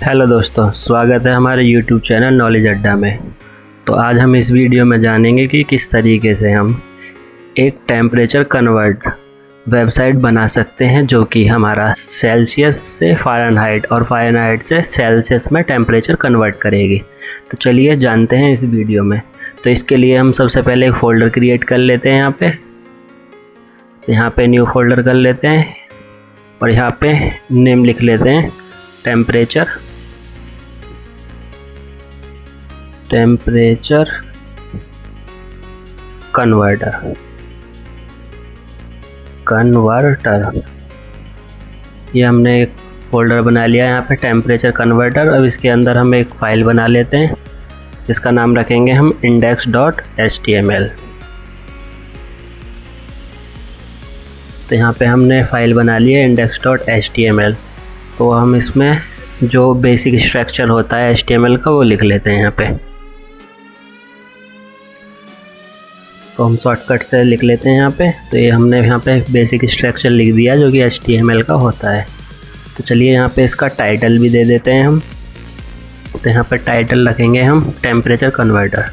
Hello दोस्तों, स्वागत है हमारे YouTube चैनल नॉलेज अड्डा में। तो आज हम इस वीडियो में जानेंगे कि किस तरीके से हम एक टेम्परेचर कन्वर्ट वेबसाइट बना सकते हैं जो कि हमारा सेल्सियस से फ़ारेनहाइट और फ़ारेनहाइट से सेल्सियस में टेम्परेचर कन्वर्ट करेगी। तो चलिए जानते हैं इस वीडियो में। तो इसके लिए हम सबसे पहले एक फ़ोल्डर क्रिएट कर लेते हैं। यहाँ पे न्यू फोल्डर कर लेते हैं और यहाँ पे नेम लिख लेते हैं टेम्परेचर कन्वर्टर। ये हमने एक फ़ोल्डर बना लिया है यहाँ पे टेम्परेचर कन्वर्टर। अब इसके अंदर हम एक फ़ाइल बना लेते हैं जिसका नाम रखेंगे हम index.html। तो यहाँ पे हमने फ़ाइल बना ली है index.html। तो हम इसमें जो बेसिक स्ट्रक्चर होता है HTML का वो लिख लेते हैं यहाँ पे। तो हम शॉर्टकट से लिख लेते हैं यहाँ पे। तो ये हमने यहाँ पे बेसिक स्ट्रक्चर लिख दिया जो कि HTML का होता है। तो चलिए यहाँ पे इसका टाइटल भी दे देते हैं हम। तो यहाँ पे टाइटल रखेंगे हम टेम्परेचर कन्वर्टर।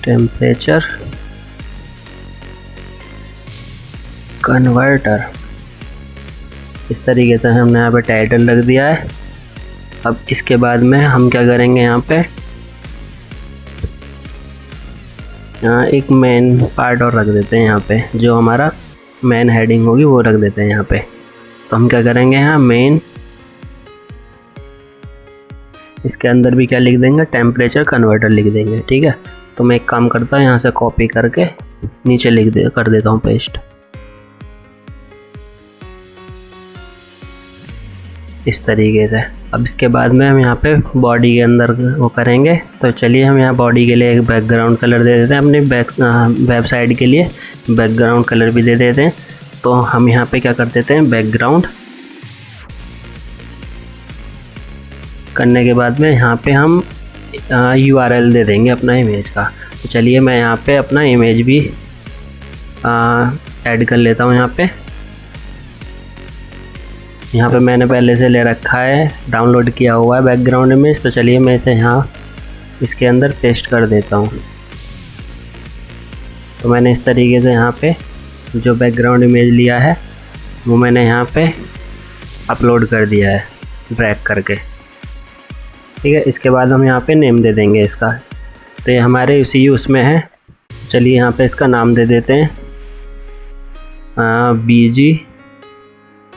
टेम्परेचर कन्वर्टर, इस तरीके से हमने यहाँ पे टाइटल रख दिया है। अब इसके बाद में हम क्या करेंगे, यहाँ एक मेन पार्ट और रख देते हैं। यहाँ पे जो हमारा मेन हेडिंग होगी वो रख देते हैं यहाँ पे। तो हम क्या करेंगे, यहाँ मेन, इसके अंदर भी क्या लिख देंगे, टेम्परेचर कन्वर्टर लिख देंगे। ठीक है। तो मैं एक काम करता हूँ, यहाँ से कॉपी करके नीचे कर देता हूँ पेस्ट, इस तरीके से। अब इसके बाद में हम यहाँ पे बॉडी के अंदर वो करेंगे। तो चलिए हम यहाँ बॉडी के लिए एक बैकग्राउंड कलर दे देते हैं। अपनी वेबसाइट के लिए बैकग्राउंड कलर भी दे देते हैं। तो हम यहाँ पे क्या कर देते हैं, बैकग्राउंड करने के बाद में यहाँ पे हम URL दे देंगे अपना इमेज का। तो चलिए मैं यहाँ पे अपना इमेज भी ऐड कर लेता हूँ। यहाँ पे मैंने पहले से ले रखा है, डाउनलोड किया हुआ है बैकग्राउंड इमेज। तो चलिए मैं इसे यहाँ इसके अंदर पेस्ट कर देता हूँ। तो मैंने इस तरीके से यहाँ पे जो बैकग्राउंड इमेज लिया है वो मैंने यहाँ पे अपलोड कर दिया है ड्रैग करके। ठीक है। इसके बाद हम यहाँ पे नेम दे देंगे इसका। तो ये हमारे उसी उसमें है। चलिए यहाँ पे इसका नाम दे देते हैं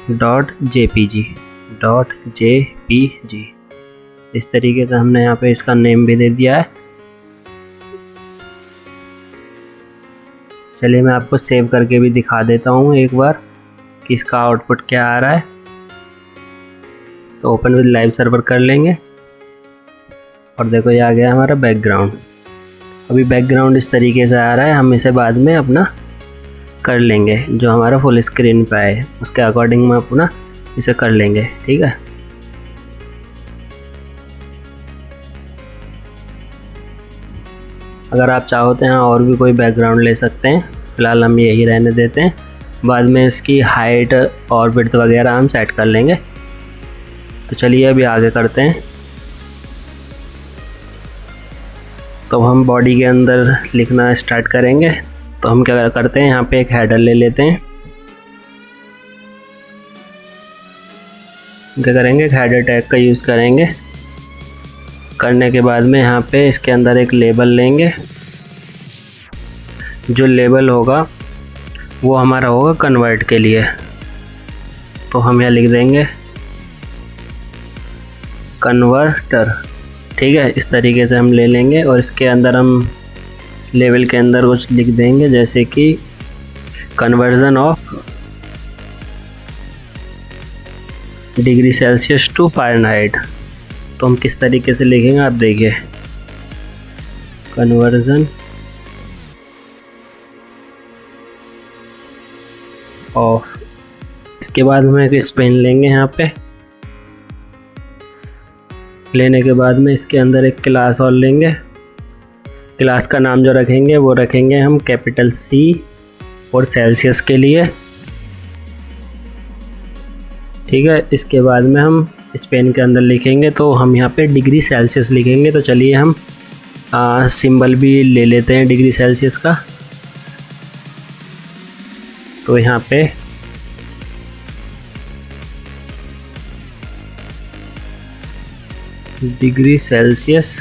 bg.jpg। इस तरीके से हमने यहाँ पे इसका नेम भी दे दिया है। चलिए मैं आपको सेव करके भी दिखा देता हूँ एक बार कि इसका आउटपुट क्या आ रहा है। तो ओपन विद लाइव सर्वर कर लेंगे और देखो ये आ गया हमारा बैकग्राउंड। अभी बैकग्राउंड इस तरीके से आ रहा है। हम इसे बाद में अपना कर लेंगे, जो हमारा फुल स्क्रीन पे आए उसके अकॉर्डिंग में अपना इसे कर लेंगे। ठीक है। अगर आप चाहो तो यहाँ और भी कोई बैकग्राउंड ले सकते हैं। फिलहाल हम यही रहने देते हैं, बाद में इसकी हाइट और विड्थ वगैरह हम सेट कर लेंगे। तो चलिए अभी आगे करते हैं। तो हम बॉडी के अंदर लिखना स्टार्ट करेंगे। तो हम क्या करते हैं, यहाँ पे एक हेडर ले लेते हैं। क्या करेंगे, एक हेडर टैग का यूज़ करेंगे। करने के बाद में यहाँ पे इसके अंदर एक लेबल लेंगे। जो लेबल होगा वो हमारा होगा कन्वर्ट के लिए। तो हम यहाँ लिख देंगे कन्वर्टर। ठीक है। इस तरीके से हम ले लेंगे और इसके अंदर हम लेवल के अंदर कुछ लिख देंगे, जैसे कि conversion of degree Celsius to Fahrenheit. तो हम किस तरीके से लिखेंगे आप देखिए, कन्वर्जन ऑफ। इसके बाद हम एक स्पेन लेंगे। यहाँ पे लेने के बाद में इसके अंदर एक क्लास और लेंगे। क्लास का नाम जो रखेंगे वो रखेंगे हम कैपिटल C और सेल्सियस के लिए। ठीक है, इसके बाद में हम इस पेन के अंदर लिखेंगे तो हम यहाँ पे डिग्री सेल्सियस लिखेंगे। तो चलिए हम सिंबल भी ले लेते हैं डिग्री सेल्सियस का। तो यहाँ पे डिग्री सेल्सियस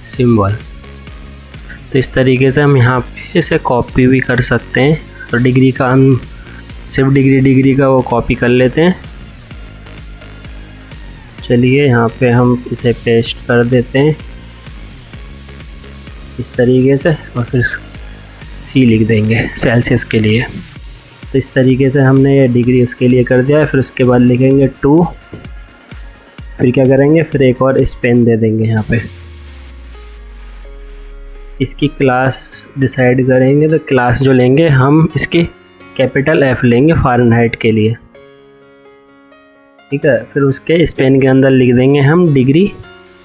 सिंबल, तो इस तरीके से हम यहाँ पे इसे कॉपी भी कर सकते हैं। तो डिग्री का हम सिर्फ डिग्री का वो कॉपी कर लेते हैं। चलिए यहाँ पे हम इसे पेस्ट कर देते हैं इस तरीके से, और फिर सी लिख देंगे सेल्सियस के लिए। तो इस तरीके से हमने ये डिग्री उसके लिए कर दिया है। फिर उसके बाद लिखेंगे 2, फिर क्या करेंगे, फिर एक और स्पेन दे देंगे यहाँ पे। इसकी क्लास डिसाइड करेंगे, तो क्लास जो लेंगे हम इसकी कैपिटल F लेंगे फ़ारेनहाइट के लिए। ठीक है, फिर उसके स्पेन के अंदर लिख देंगे हम डिग्री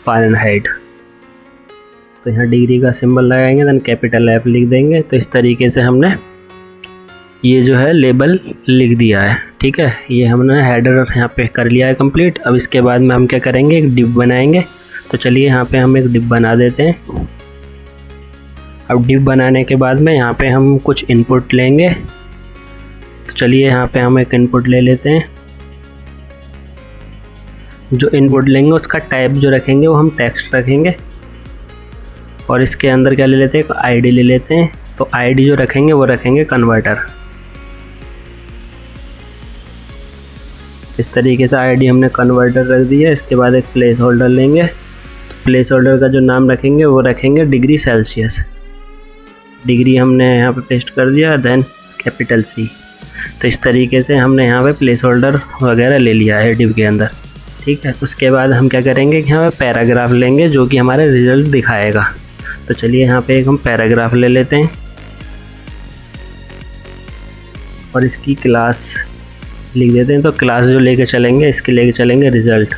फ़ारेनहाइट। तो यहाँ डिग्री का सिंबल लगाएंगे, देन कैपिटल F लिख देंगे। तो इस तरीके से हमने ये जो है लेबल लिख दिया है। ठीक है, ये हमने हेडर यहाँ पे कर लिया है कंप्लीट। अब इसके बाद में हम क्या करेंगे, एक डिव बनाएंगे। तो चलिए यहाँ पे हम एक डिव बना देते हैं। अब डिव बनाने के बाद में यहाँ पे हम कुछ इनपुट लेंगे। तो चलिए यहाँ पे हम एक इनपुट ले लेते हैं। जो इनपुट लेंगे उसका टाइप जो रखेंगे वो हम टेक्स्ट रखेंगे, और इसके अंदर क्या ले लेते हैं, एक आईडी ले लेते हैं। तो आईडी जो रखेंगे वो रखेंगे कन्वर्टर। इस तरीके से आईडी हमने कन्वर्टर रख दिया। इसके बाद एक प्लेस होल्डर लेंगे। तो प्लेस होल्डर का जो नाम रखेंगे वो रखेंगे डिग्री सेल्सियस। डिग्री हमने यहाँ पे पेस्ट कर दिया, देन कैपिटल C। तो इस तरीके से हमने यहाँ पे प्लेस होल्डर वगैरह ले लिया है डिव के अंदर। ठीक है, उसके बाद हम क्या करेंगे कि यहाँ पे पैराग्राफ लेंगे जो कि हमारा रिजल्ट दिखाएगा। तो चलिए यहाँ पे एक हम पैराग्राफ ले लेते हैं, और इसकी क्लास लिख देते हैं। तो क्लास जो लेके चलेंगे, इसके लेके चलेंगे रिज़ल्ट,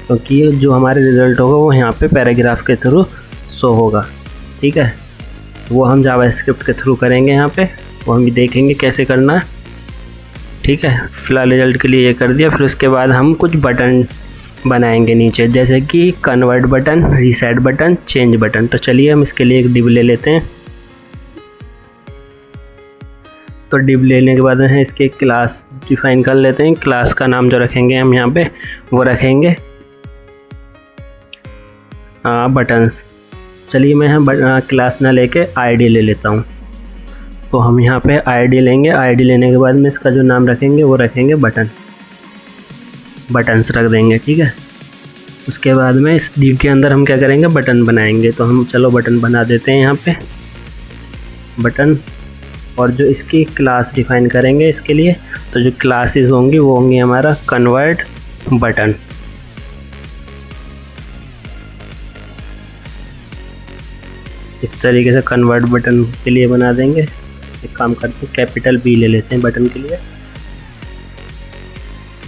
क्योंकि जो हमारे रिज़ल्ट होगा वो यहाँ पे पैराग्राफ के थ्रू शो होगा। ठीक है, वो हम जावास्क्रिप्ट के थ्रू करेंगे यहाँ पे, वो हम देखेंगे कैसे करना है। ठीक है, फिलहाल रिजल्ट के लिए ये कर दिया। फिर उसके बाद हम कुछ बटन बनाएंगे नीचे, जैसे कि convert button, reset button, change button. तो चलिए हम इसके लिए एक डिव ले लेते हैं। तो डिव लेने के बाद है इसके क्लास डिफाइन कर लेते हैं। क्लास का नाम जो रखेंगे हम यहाँ पे वो रखेंगे बटन्स। चलिए मैं यहाँ क्लास ना लेके आईडी ले लेता हूँ। तो हम यहाँ पे आईडी लेंगे। आईडी लेने के बाद में इसका जो नाम रखेंगे वो रखेंगे बटन्स रख देंगे। ठीक है, उसके बाद में इस डिव के अंदर हम क्या करेंगे, बटन बनाएंगे। तो हम चलो बटन बना देते हैं यहाँ पे बटन, और जो इसकी क्लास डिफाइन करेंगे इसके लिए, तो जो क्लासेस होंगी वो होंगी हमारा कन्वर्ट बटन। इस तरीके से कन्वर्ट बटन के लिए बना देंगे। एक काम करते हैं, कैपिटल B ले लेते हैं बटन के लिए।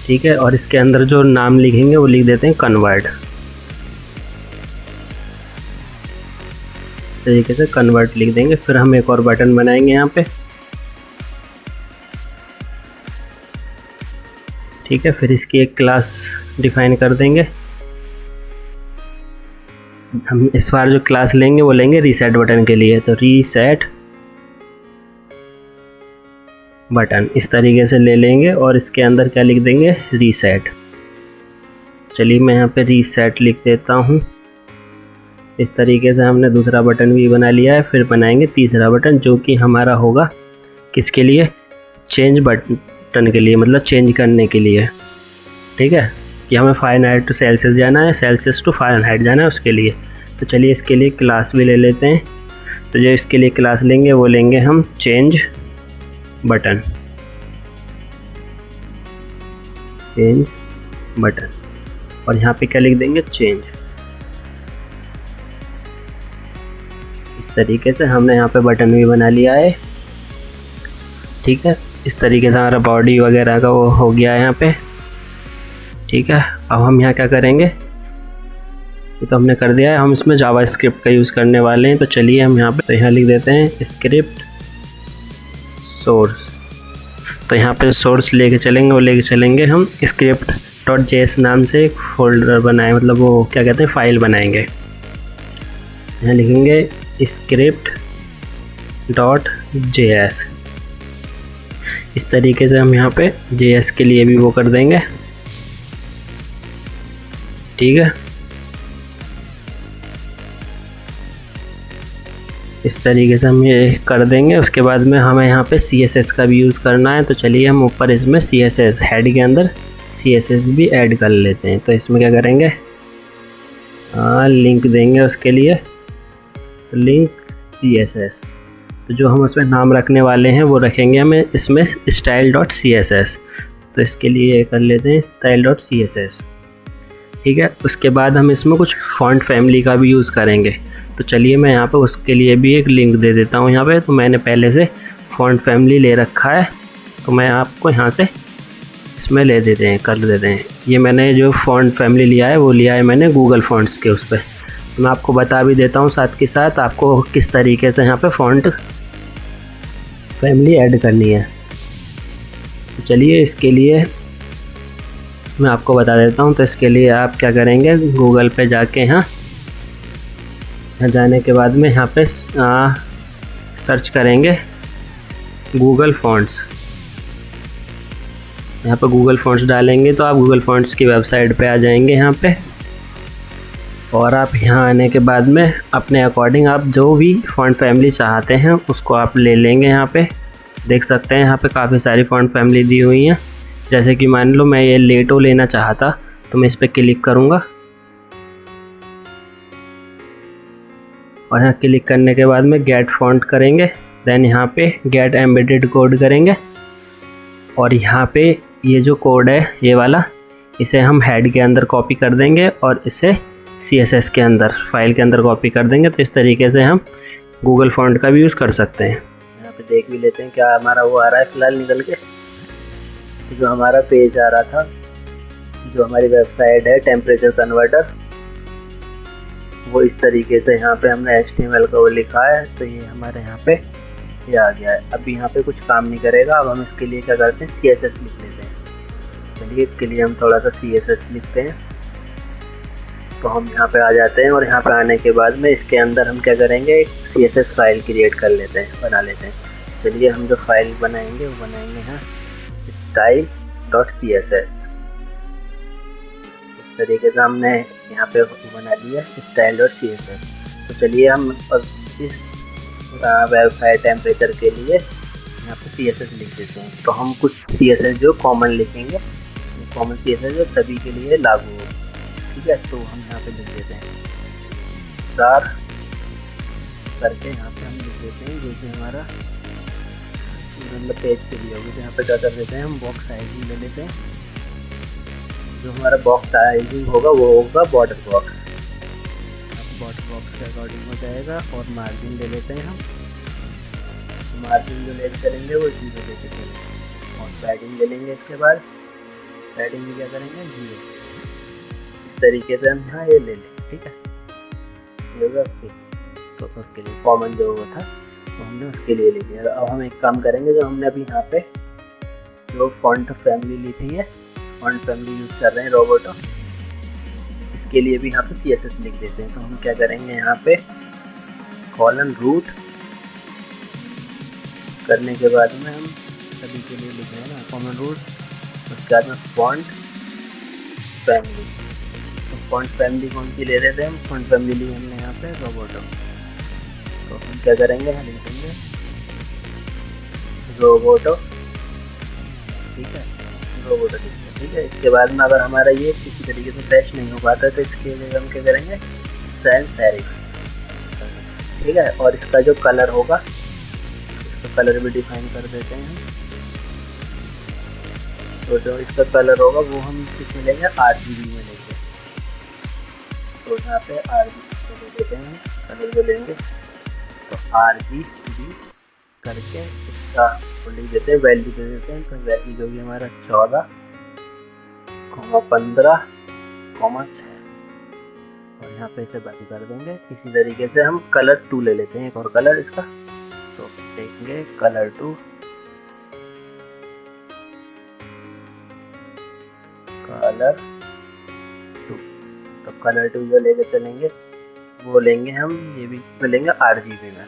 ठीक है, और इसके अंदर जो नाम लिखेंगे वो लिख देते हैं कन्वर्ट। तरीके से कन्वर्ट लिख देंगे। फिर हम एक और बटन बनाएंगे यहाँ पे। ठीक है, फिर इसकी एक क्लास डिफाइन कर देंगे। हम इस बार जो क्लास लेंगे वो लेंगे रीसेट बटन के लिए। तो रीसेट बटन इस तरीके से ले लेंगे, और इसके अंदर क्या लिख देंगे, रीसेट। चलिए मैं यहाँ पे रीसेट लिख देता हूँ। इस तरीके से हमने दूसरा बटन भी बना लिया है। फिर बनाएंगे तीसरा बटन, जो कि हमारा होगा किसके लिए, चेंज बटन के लिए, मतलब चेंज करने के लिए। ठीक है, कि हमें फ़ारेनहाइट टू सेल्सियस जाना है, सेल्सियस टू फ़ारेनहाइट जाना है उसके लिए। तो चलिए इसके लिए क्लास भी ले लेते हैं। तो जो इसके लिए क्लास लेंगे वो लेंगे हम चेंज बटन। और यहाँ पे क्या लिख देंगे, चेंज। इस तरीके से हमने यहाँ पे बटन भी बना लिया है। ठीक है, इस तरीके से हमारा बॉडी वगैरह का वो हो गया है यहाँ पे। ठीक है, अब हम यहाँ क्या करेंगे, ये तो हमने कर दिया है। हम इसमें जावास्क्रिप्ट का यूज़ करने वाले हैं। तो चलिए हम यहाँ पे, तो यहाँ लिख देते हैं स्क्रिप्ट सोर्स। तो यहाँ पे सोर्स लेके चलेंगे और लेके चलेंगे हम स्क्रिप्ट डॉट जेएस नाम से एक फोल्डर बनाए, मतलब वो क्या कहते हैं, फाइल बनाएंगे। यहाँ लिखेंगे स्क्रिप्ट डॉट जेएस। इस तरीके से हम यहाँ पे जेएस के लिए भी वो कर देंगे, ठीक है। इस तरीके से हम ये कर देंगे। उसके बाद में हमें यहाँ पे CSS का भी यूज़ करना है, तो चलिए हम ऊपर इसमें CSS हेड के अंदर CSS भी ऐड कर लेते हैं। तो इसमें क्या करेंगे, लिंक देंगे उसके लिए, तो लिंक CSS। तो जो हम उसमें नाम रखने वाले हैं वो रखेंगे हमें इसमें style.css। तो इसके लिए ये कर लेते हैं style.css, ठीक है। उसके बाद हम इसमें कुछ फॉन्ट फैमिली का भी यूज़ करेंगे। तो चलिए मैं यहाँ पे उसके लिए भी एक लिंक दे देता हूँ यहाँ पे। तो मैंने पहले से फॉन्ट फैमिली ले रखा है, तो मैं आपको यहाँ से इसमें ले देते हैं, कर देते हैं। ये मैंने जो फॉन्ट फैमिली लिया है वो लिया है मैंने गूगल फॉन्ट्स के उस पर। तो मैं आपको बता भी देता हूँ साथ के साथ आपको किस तरीके से यहाँ पे फॉन्ट फैमिली ऐड करनी है। तो चलिए इसके लिए मैं आपको बता देता हूँ। तो इसके लिए आप क्या करेंगे, गूगल पे जाके यहाँ जाने के बाद में यहाँ पे सर्च करेंगे गूगल फॉन्ट्स। यहाँ पे गूगल फॉन्ट्स डालेंगे तो आप गूगल फॉन्ट्स की वेबसाइट पे आ जाएंगे यहाँ पे। और आप यहाँ आने के बाद में अपने अकॉर्डिंग आप जो भी फॉन्ट फैमिली चाहते हैं उसको आप ले लेंगे। यहाँ पे देख सकते हैं यहाँ पे काफ़ी सारी फॉन्ट फैमिली दी हुई हैं। जैसे कि मान लो मैं ये लेटो लेना चाहता, तो मैं इस पर क्लिक करूँगा और यहाँ क्लिक करने के बाद में गेट फॉन्ट करेंगे। देन यहाँ पे गेट एम्बेडेड कोड करेंगे और यहाँ पे ये जो कोड है ये वाला, इसे हम हेड के अंदर कॉपी कर देंगे और इसे CSS के अंदर फाइल के अंदर कॉपी कर देंगे। तो इस तरीके से हम गूगल फॉन्ट का भी यूज़ कर सकते हैं। यहाँ पे देख भी लेते हैं क्या हमारा वो आ रहा है फिलहाल निकल के। जो हमारा पेज आ रहा था, जो हमारी वेबसाइट है टेम्परेचर कन्वर्टर, वो इस तरीके से यहाँ पे हमने HTML का वो लिखा है। तो ये हमारे यहाँ पे ये आ गया है। अभी यहाँ पे कुछ काम नहीं करेगा। अब हम इसके लिए क्या करते हैं, CSS लिख लेते हैं। चलिए इसके लिए हम थोड़ा सा CSS लिखते हैं। तो हम यहाँ पे आ जाते हैं और यहाँ पे आने के बाद में इसके अंदर हम क्या करेंगे, CSS फाइल क्रिएट कर लेते हैं, बना लेते हैं। चलिए हम जो फाइल बनाएंगे वो बनाएंगे यहाँ style.css। इस तरीके से हमने यहाँ पे बना लिया style.css। तो चलिए हम इस वेबसाइट टेम्परेचर के लिए यहाँ पे CSS लिख देते हैं। तो हम कुछ CSS जो कॉमन लिखेंगे, कॉमन CSS जो सभी के लिए लागू हो, ठीक है। तो हम यहाँ पे लिख देते हैं स्टार करके, यहाँ पे हम लिख देते हैं जो कि हमारा मतलब पेज के लिए होगी। तो यहाँ पे क्या कर देते हैं, हम बॉक्स साइजिंग ले लेते हैं। जो हमारा बॉक्स साइजिंग होगा वो होगा बॉर्डर बॉक्स, बॉर्डर बॉक्स के अकॉर्डिंग हो जाएगा। और मार्जिन ले लेते हैं हम, मार्जिन जो ले चलेंगे वो 0 लेके चलेंगे। और पैडिंग ले लेंगे। इसके बाद पैडिंग में क्या करेंगे 0। इस तरीके से हम यहाँ ये ले लेंगे, ठीक है। ये होगा उसके, तो उसके लिए कॉमन जो वो था तो हमने उसके लिए ले लिया। अब हम एक काम करेंगे, जो हमने अभी यहाँ पे जो फॉन्ट फैमिली ली थी है, फॉन्ट फैमिली यूज़ कर रहे हैं रोबोटो, इसके लिए भी यहाँ पे CSS लिख देते हैं। तो हम क्या करेंगे, यहाँ पे कॉलन रूट करने के बाद में हम सभी के लिए लिख रहे हैं ना कॉमन रूट। उसके बाद में फॉन्ट फैमिली, तो फॉन्ट फैमिली कौन सी ले रहे थे हम, फॉन्ट फैमिली ली हमने यहाँ पे रोबोटो। तो हम क्या करेंगे, यहाँ लिखेंगे रोबोटो, ठीक है, रोबोटो लिखते हैं, ठीक है। इसके बाद में अगर हमारा ये किसी तरीके से फ्रेश नहीं हो पाता तो इसके लिए हम क्या करेंगे, सैन सेरिफ, ठीक है। और इसका जो कलर होगा, इसका कलर भी डिफाइन कर देते हैं हम। तो जो इसका कलर होगा वो हम किसमें लेंगे, RGB में लेंगे। तो यहाँ पे RGB ले देते हैं, कलर जो लेंगे तो RGB करके इसका लिख देते हैं, वैल्यू दे देते हैं। तो वैल्यू जो भी हमारा 14,15,6 और यहाँ पे इसे बंद कर देंगे। इसी तरीके से हम कलर 2 ले लेते हैं, एक और कलर इसका। तो देखेंगे कलर 2 कलर टू। तो कलर टू जो लेके चलेंगे वो लेंगे हम, ये भी इसमें लेंगे RGB में।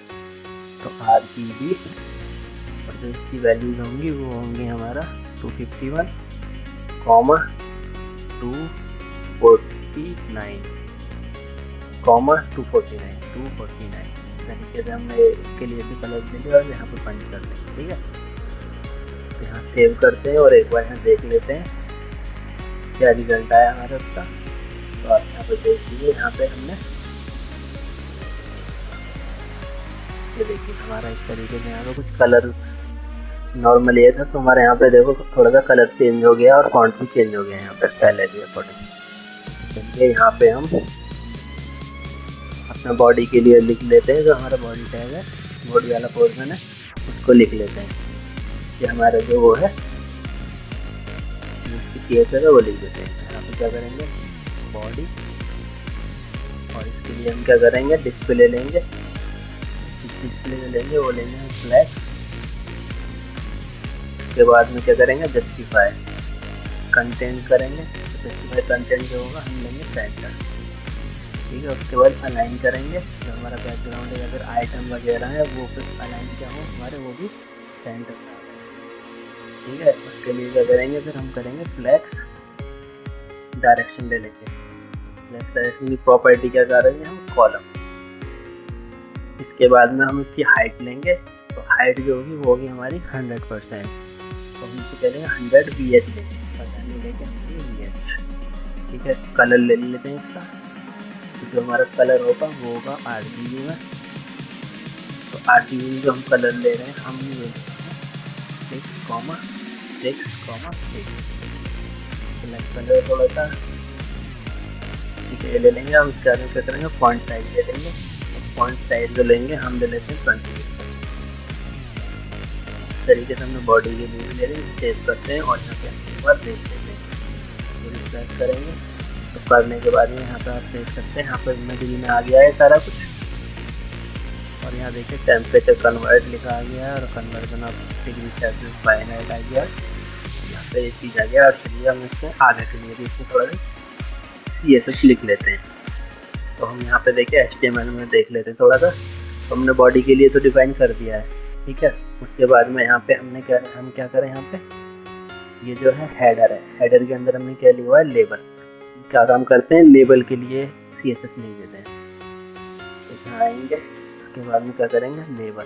तो RGB और जो इसकी वैल्यूज होंगी वो होंगी हमारा 251, 249, 249। इस तरीके से हमने इसके लिए भी कलर ले लिया और यहाँ पे पंच कर लेंगे। ठीक है, तो यहाँ सेव करते हैं और एक बार यहाँ देख लेते हैं क्या रिजल्ट आया हमारा उसका। तो आप यहाँ पे देख लीजिए, यहाँ पे हमने ये देखिए हमारा इस तरीके से यहाँ पे कुछ कलर नॉर्मल ये था, तो हमारे यहाँ पे देखो थोड़ा सा कलर चेंज हो गया और फॉन्ट भी चेंज हो गया यहाँ पे पहले के अकॉर्डिंग। चलिए यहाँ पे हम अपना बॉडी के लिए लिख लेते हैं, जो हमारा बॉडी टैग है, बॉडी वाला पोर्शन है, उसको लिख लेते हैं। ये हमारा जो वो है जिसकी CSS है वो लिख देते हैं। यहाँ पे क्या करेंगे, बॉडी, और इसके लिए हम क्या करेंगे, डिस्प्ले लेंगे। डिस्प्ले में लेंगे वो लेंगे फ्लैग। उसके बाद में क्या करेंगे, जस्टिफाई कंटेंट करेंगे। जस्टिफाई कंटेंट जो होगा हम लेंगे सेंटर। ठीक है, उसके बाद अलाइन करेंगे, जो हमारा बैकग्राउंड है या फिर आइटम वगैरह है वो फिर अलाइन क्या हो हमारे, वो भी सेंटर में। ठीक है, उसके लिए क्या करेंगे, फिर हम करेंगे फ्लैक्स डायरेक्शन ले लेंगे। फ्लैक्स डायरेक्शन की प्रॉपर्टी क्या करेंगे हम, कॉलम। इसके बाद में हम इसकी हाइट लेंगे, तो हाइट जो होगी वो होगी हमारी 100%। तो हम इसे करेंगे 100 VH लेंगे, पता नहीं लेके हम VH। ठीक है, कलर ले लेते हैं इसका। तो जो हमारा कलर होगा वो होगा RGB में। तो RGB में जो हम कलर ले रहे हैं हम ये 6,6,6 ब्लैक कलर थोड़ा सा। ठीक है, ये ले लेंगे हम। इसके बाद में क्या करेंगे, फॉन्ट साइज ले लेंगे। फॉन्ट साइज जो लेंगे हम ले लेते हैं 20। इस तरीके से हमने बॉडी के लिए ले लेंगे, सेव करते हैं और यहाँ पे एक बार देख लेते हैं। तो रिफ्रेश करेंगे, तो करने के बाद में यहाँ पे आप देख सकते हैं, यहाँ पर इमेजरी में आ गया है सारा कुछ। और यहाँ देखिए टेम्परेचर कन्वर्ट लिखा आ गया है और conversion of degree Celsius Fahrenheit आ गया। यहाँ पे ये चीज़ आ गया। और चलिए हम इसमें आगे के लिए भी इसमें थोड़ा सा CSS लिख लेते हैं। तो हम यहाँ पे देखिए HTML में देख लेते हैं थोड़ा सा। तो हमने बॉडी के लिए तो डिफाइन कर दिया है। ठीक है, उसके बाद में यहाँ पे हम क्या करें, यहाँ पे ये जो है हेडर है, हेडर के अंदर हमने क्या लिया हुआ है, लेबल। क्या काम करते हैं, लेबल के लिए CSS लिख देते हैं। तो यहाँ आएंगे, उसके बाद में क्या करेंगे, लेबल।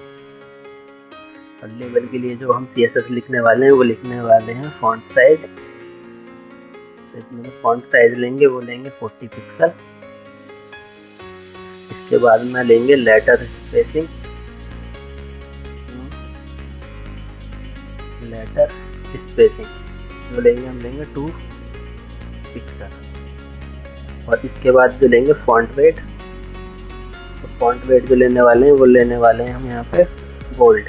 और लेबल के लिए जो हम CSS लिखने वाले हैं वो लिखने वाले हैं फॉन्ट साइज। तो इसमें फॉन्ट साइज लेंगे वो लेंगे 40 पिक्सल। इसके बाद में लेंगे लेटर स्पेसिंग, जो लेंगे हम लेंगे 2 पिक्सल। और इसके बाद जो लेंगे फॉन्ट वेट। तो फॉन्ट वेट जो लेने वाले हैं वो लेने वाले हैं हम यहाँ पे बोल्ड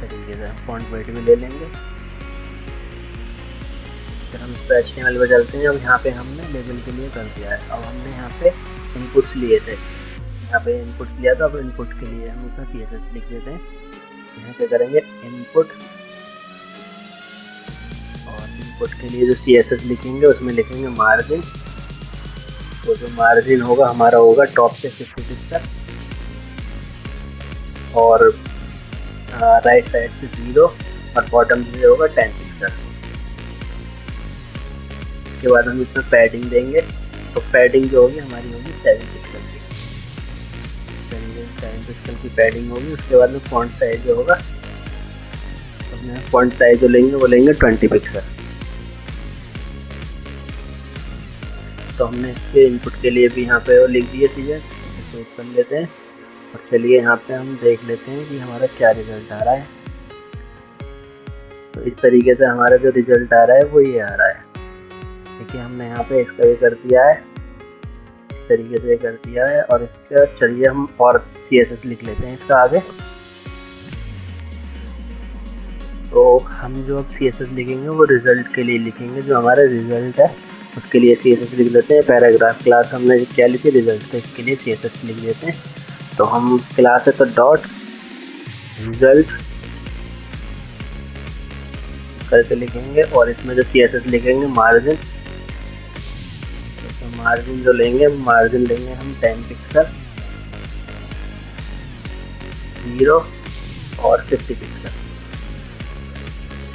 तरीके से। फॉन्ट वेट भी ले लेंगे। फिर हम इस पर HTML पे चलते हैं। अब यहाँ पे हमने लेबल के लिए कर दिया है। अब हमने यहाँ पे इनपुट्स लिए थे, यहाँ पे इनपुट्स लिया था। अब इनपुट के लिए हम उसमें CSS लिख देते हैं। यहाँ क्या करेंगे, इनपुट, और इनपुट के लिए जो CSS लिखेंगे उसमें लिखेंगे मार्जिन। तो जो मार्जिन होगा हमारा होगा टॉप से 50 पिक्सल और राइट साइड से 0 और बॉटम से होगा 10 पिक्सल। इसके बाद हम इसमें पैडिंग देंगे। तो पैडिंग जो होगी हमारी होगी 7 पिक्सल की, 7 पिक्सल की पैडिंग होगी। उसके बाद में फॉन्ट साइज जो होगा, तो हमने फॉन्ट साइज जो लेंगे वो लेंगे 20 पिक्सल। तो हमने इसके इनपुट के लिए भी यहाँ पे वो लिख दिए चीज़ें, सेव कर लेते हैं। और चलिए यहाँ पे हम देख लेते हैं कि हमारा क्या रिजल्ट आ रहा है। तो इस तरीके से हमारा जो रिजल्ट आ रहा है वो ये आ रहा है। देखिए हमने यहाँ पे इसका ये कर दिया है, इस तरीके से कर दिया है। और इसका चलिए हम और CSS लिख लेते हैं इसका आगे। तो हम जो अब CSS लिखेंगे वो रिजल्ट के लिए लिखेंगे, जो हमारा रिजल्ट है उसके लिए CSS लिख लेते हैं। पैराग्राफ क्लास हमने क्या लिखी, रिजल्ट, तो इसके लिए CSS लिख देते हैं। तो हम क्लास है तो डॉट रिजल्ट करके लिखेंगे और इसमें जो CSS लिखेंगे मार्जिन, तो मार्जिन जो लेंगे मार्जिन लेंगे हम 10 पिक्सल, 0 और 50 पिक्सल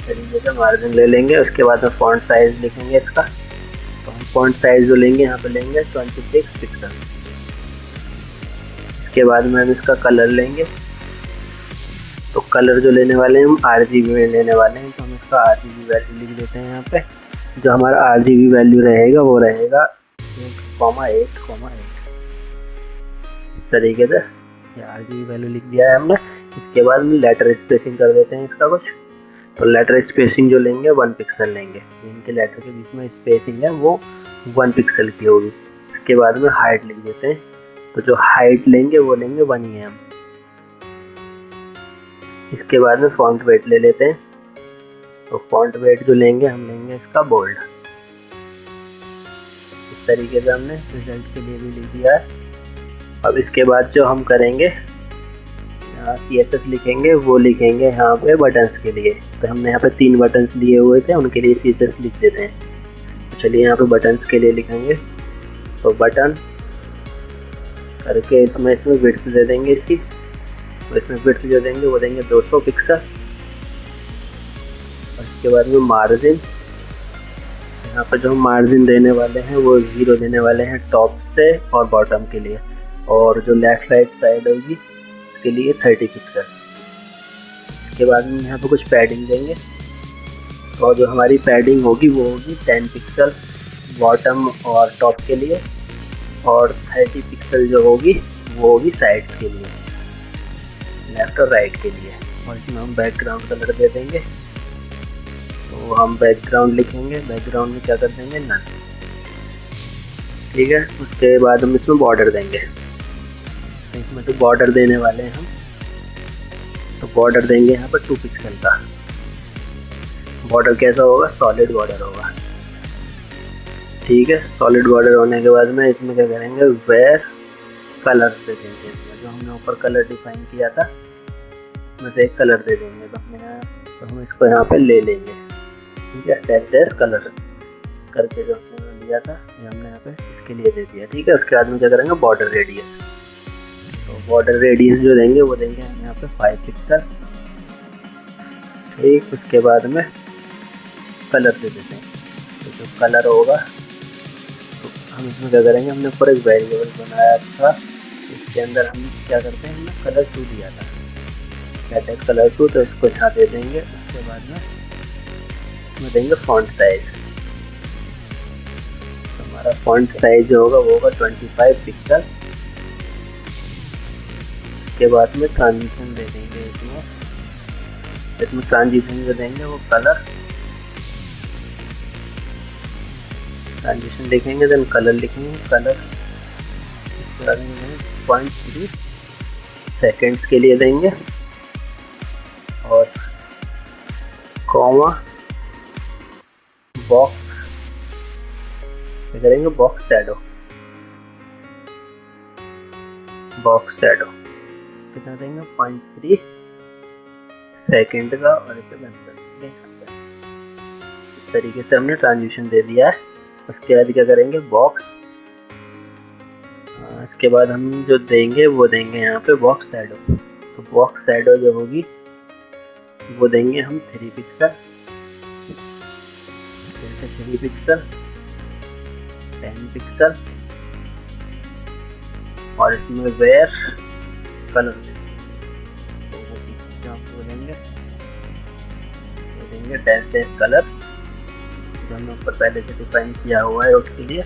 तरीके से मार्जिन ले लेंगे। उसके बाद में फॉन्ट साइज लिखेंगे इसका, तो हम फॉन्ट साइज जो लेंगे यहाँ पे लेंगे 26 पिक्सल। इसके बाद में हम इसका कलर लेंगे, तो कलर जो लेने वाले हैं हम RGB में लेने वाले हैं, तो हम इसका RGB वैल्यू लिख देते हैं यहाँ पे। जो हमारा RGB वैल्यू रहेगा वो रहेगा 1,8,8 इस तरीके से ये RGB वैल्यू लिख दिया है हमने। इसके बाद में लेटर स्पेसिंग कर देते हैं इसका कुछ, तो लेटर स्पेसिंग जो लेंगे 1 पिक्सल लेंगे, इनके लेटर के बीच में स्पेसिंग है वो 1 पिक्सल की होगी। इसके बाद में हाइट लिख देते हैं, तो जो हाइट लेंगे वो लेंगे 1 EM। इसके बाद में फॉन्ट वेट ले लेते हैं, तो फॉन्ट वेट जो लेंगे हम लेंगे इसका बोल्ड। इस तरीके से हमने रिजल्ट के लिए भी लिख दिया है। अब इसके बाद जो हम करेंगे यहाँ CSS लिखेंगे, वो लिखेंगे यहाँ पे बटन्स के लिए। तो हमने यहाँ पे 3 बटन्स लिए हुए थे, उनके लिए CSS लिख देते हैं। तो चलिए यहाँ पे बटन्स के लिए लिखेंगे, तो बटन करके इसमें विड्थ दे देंगे इसकी, तो इसमें विड्थ जो देंगे वो देंगे 200 पिक्सल। और इसके बाद में मार्जिन, यहाँ पर जो हम मार्जिन देने वाले हैं वो 0 देने वाले हैं टॉप से और बॉटम के लिए, और जो लेफ्ट राइट साइड होगी उसके लिए 30 पिक्सल। इसके बाद में यहाँ पर कुछ पैडिंग देंगे, और जो हमारी पैडिंग होगी वो होगी 10 पिक्सल बॉटम और टॉप के लिए, और 30 पिक्सल जो होगी वो होगी साइड्स के लिए, लेफ्ट और राइट के लिए। और इसमें हम बैकग्राउंड कलर दे देंगे, तो हम बैकग्राउंड लिखेंगे, बैकग्राउंड में क्या कर देंगे नन, ठीक है। उसके बाद हम इसमें बॉर्डर देंगे, तो इसमें तो बॉर्डर देने वाले हैं हम, तो बॉर्डर देंगे यहाँ पर 2 पिक्सल का। बॉर्डर कैसा होगा, सॉलिड बॉर्डर होगा, ठीक है। सॉलिड बॉर्डर होने के बाद में इसमें क्या करेंगे, वेयर कलर दे देंगे। इसमें जो हमने ऊपर कलर डिफाइन किया था उसमें से एक कलर दे देंगे, तो हम इसको यहाँ पे ले लेंगे, ठीक है। डैश कलर करके जो हमने लिया था ये हमने यहाँ पे इसके लिए दे दिया, ठीक है। उसके बाद में क्या करेंगे, बॉर्डर रेडियस, तो बॉर्डर रेडियस जो देंगे वो देंगे हम यहाँ पे 5 पिक्सल, ठीक। उसके बाद में कलर दे देते हैं, तो जो कलर होगा तो हम इसमें क्या करेंगे, हमने ऊपर एक वेरिएबल बनाया था, इसके अंदर हम क्या करते हैं, हमने कलर 2 दिया था, कहते हैं कलर 2, तो इसको यहाँ दे देंगे। उसके बाद में इसमें देंगे फॉन्ट साइज, तो हमारा फॉन्ट साइज जो होगा वो होगा 25 पिक्सल। उसके बाद में ट्रांजिशन दे देंगे, इसमें ट्रांजिशन जो देंगे वो कलर ट्रांजिशन लिखेंगे, देन कलर लिखेंगे, कलर 0.3 सेकेंड्स के लिए देंगे, और कॉमा बॉक्स करेंगे, बॉक्स शैडो कितना देंगे, 0.3 सेकेंड का, और इसे बंद कर देंगे। इस तरीके से हमने ट्रांजिशन दे दिया है। उसके बाद क्या करेंगे, बॉक्स, इसके बाद हम जो देंगे वो देंगे यहाँ पे बॉक्स शैडो, तो बॉक्स शैडो जो होगी वो देंगे हम 3 पिक्सल, 3 पिक्सल, 10 पिक्सल, और इसमें वेयर कलर तो वो देंगे डैश कलर, जो हमने ऊपर पहले से डिफाइन किया हुआ है उसके लिए,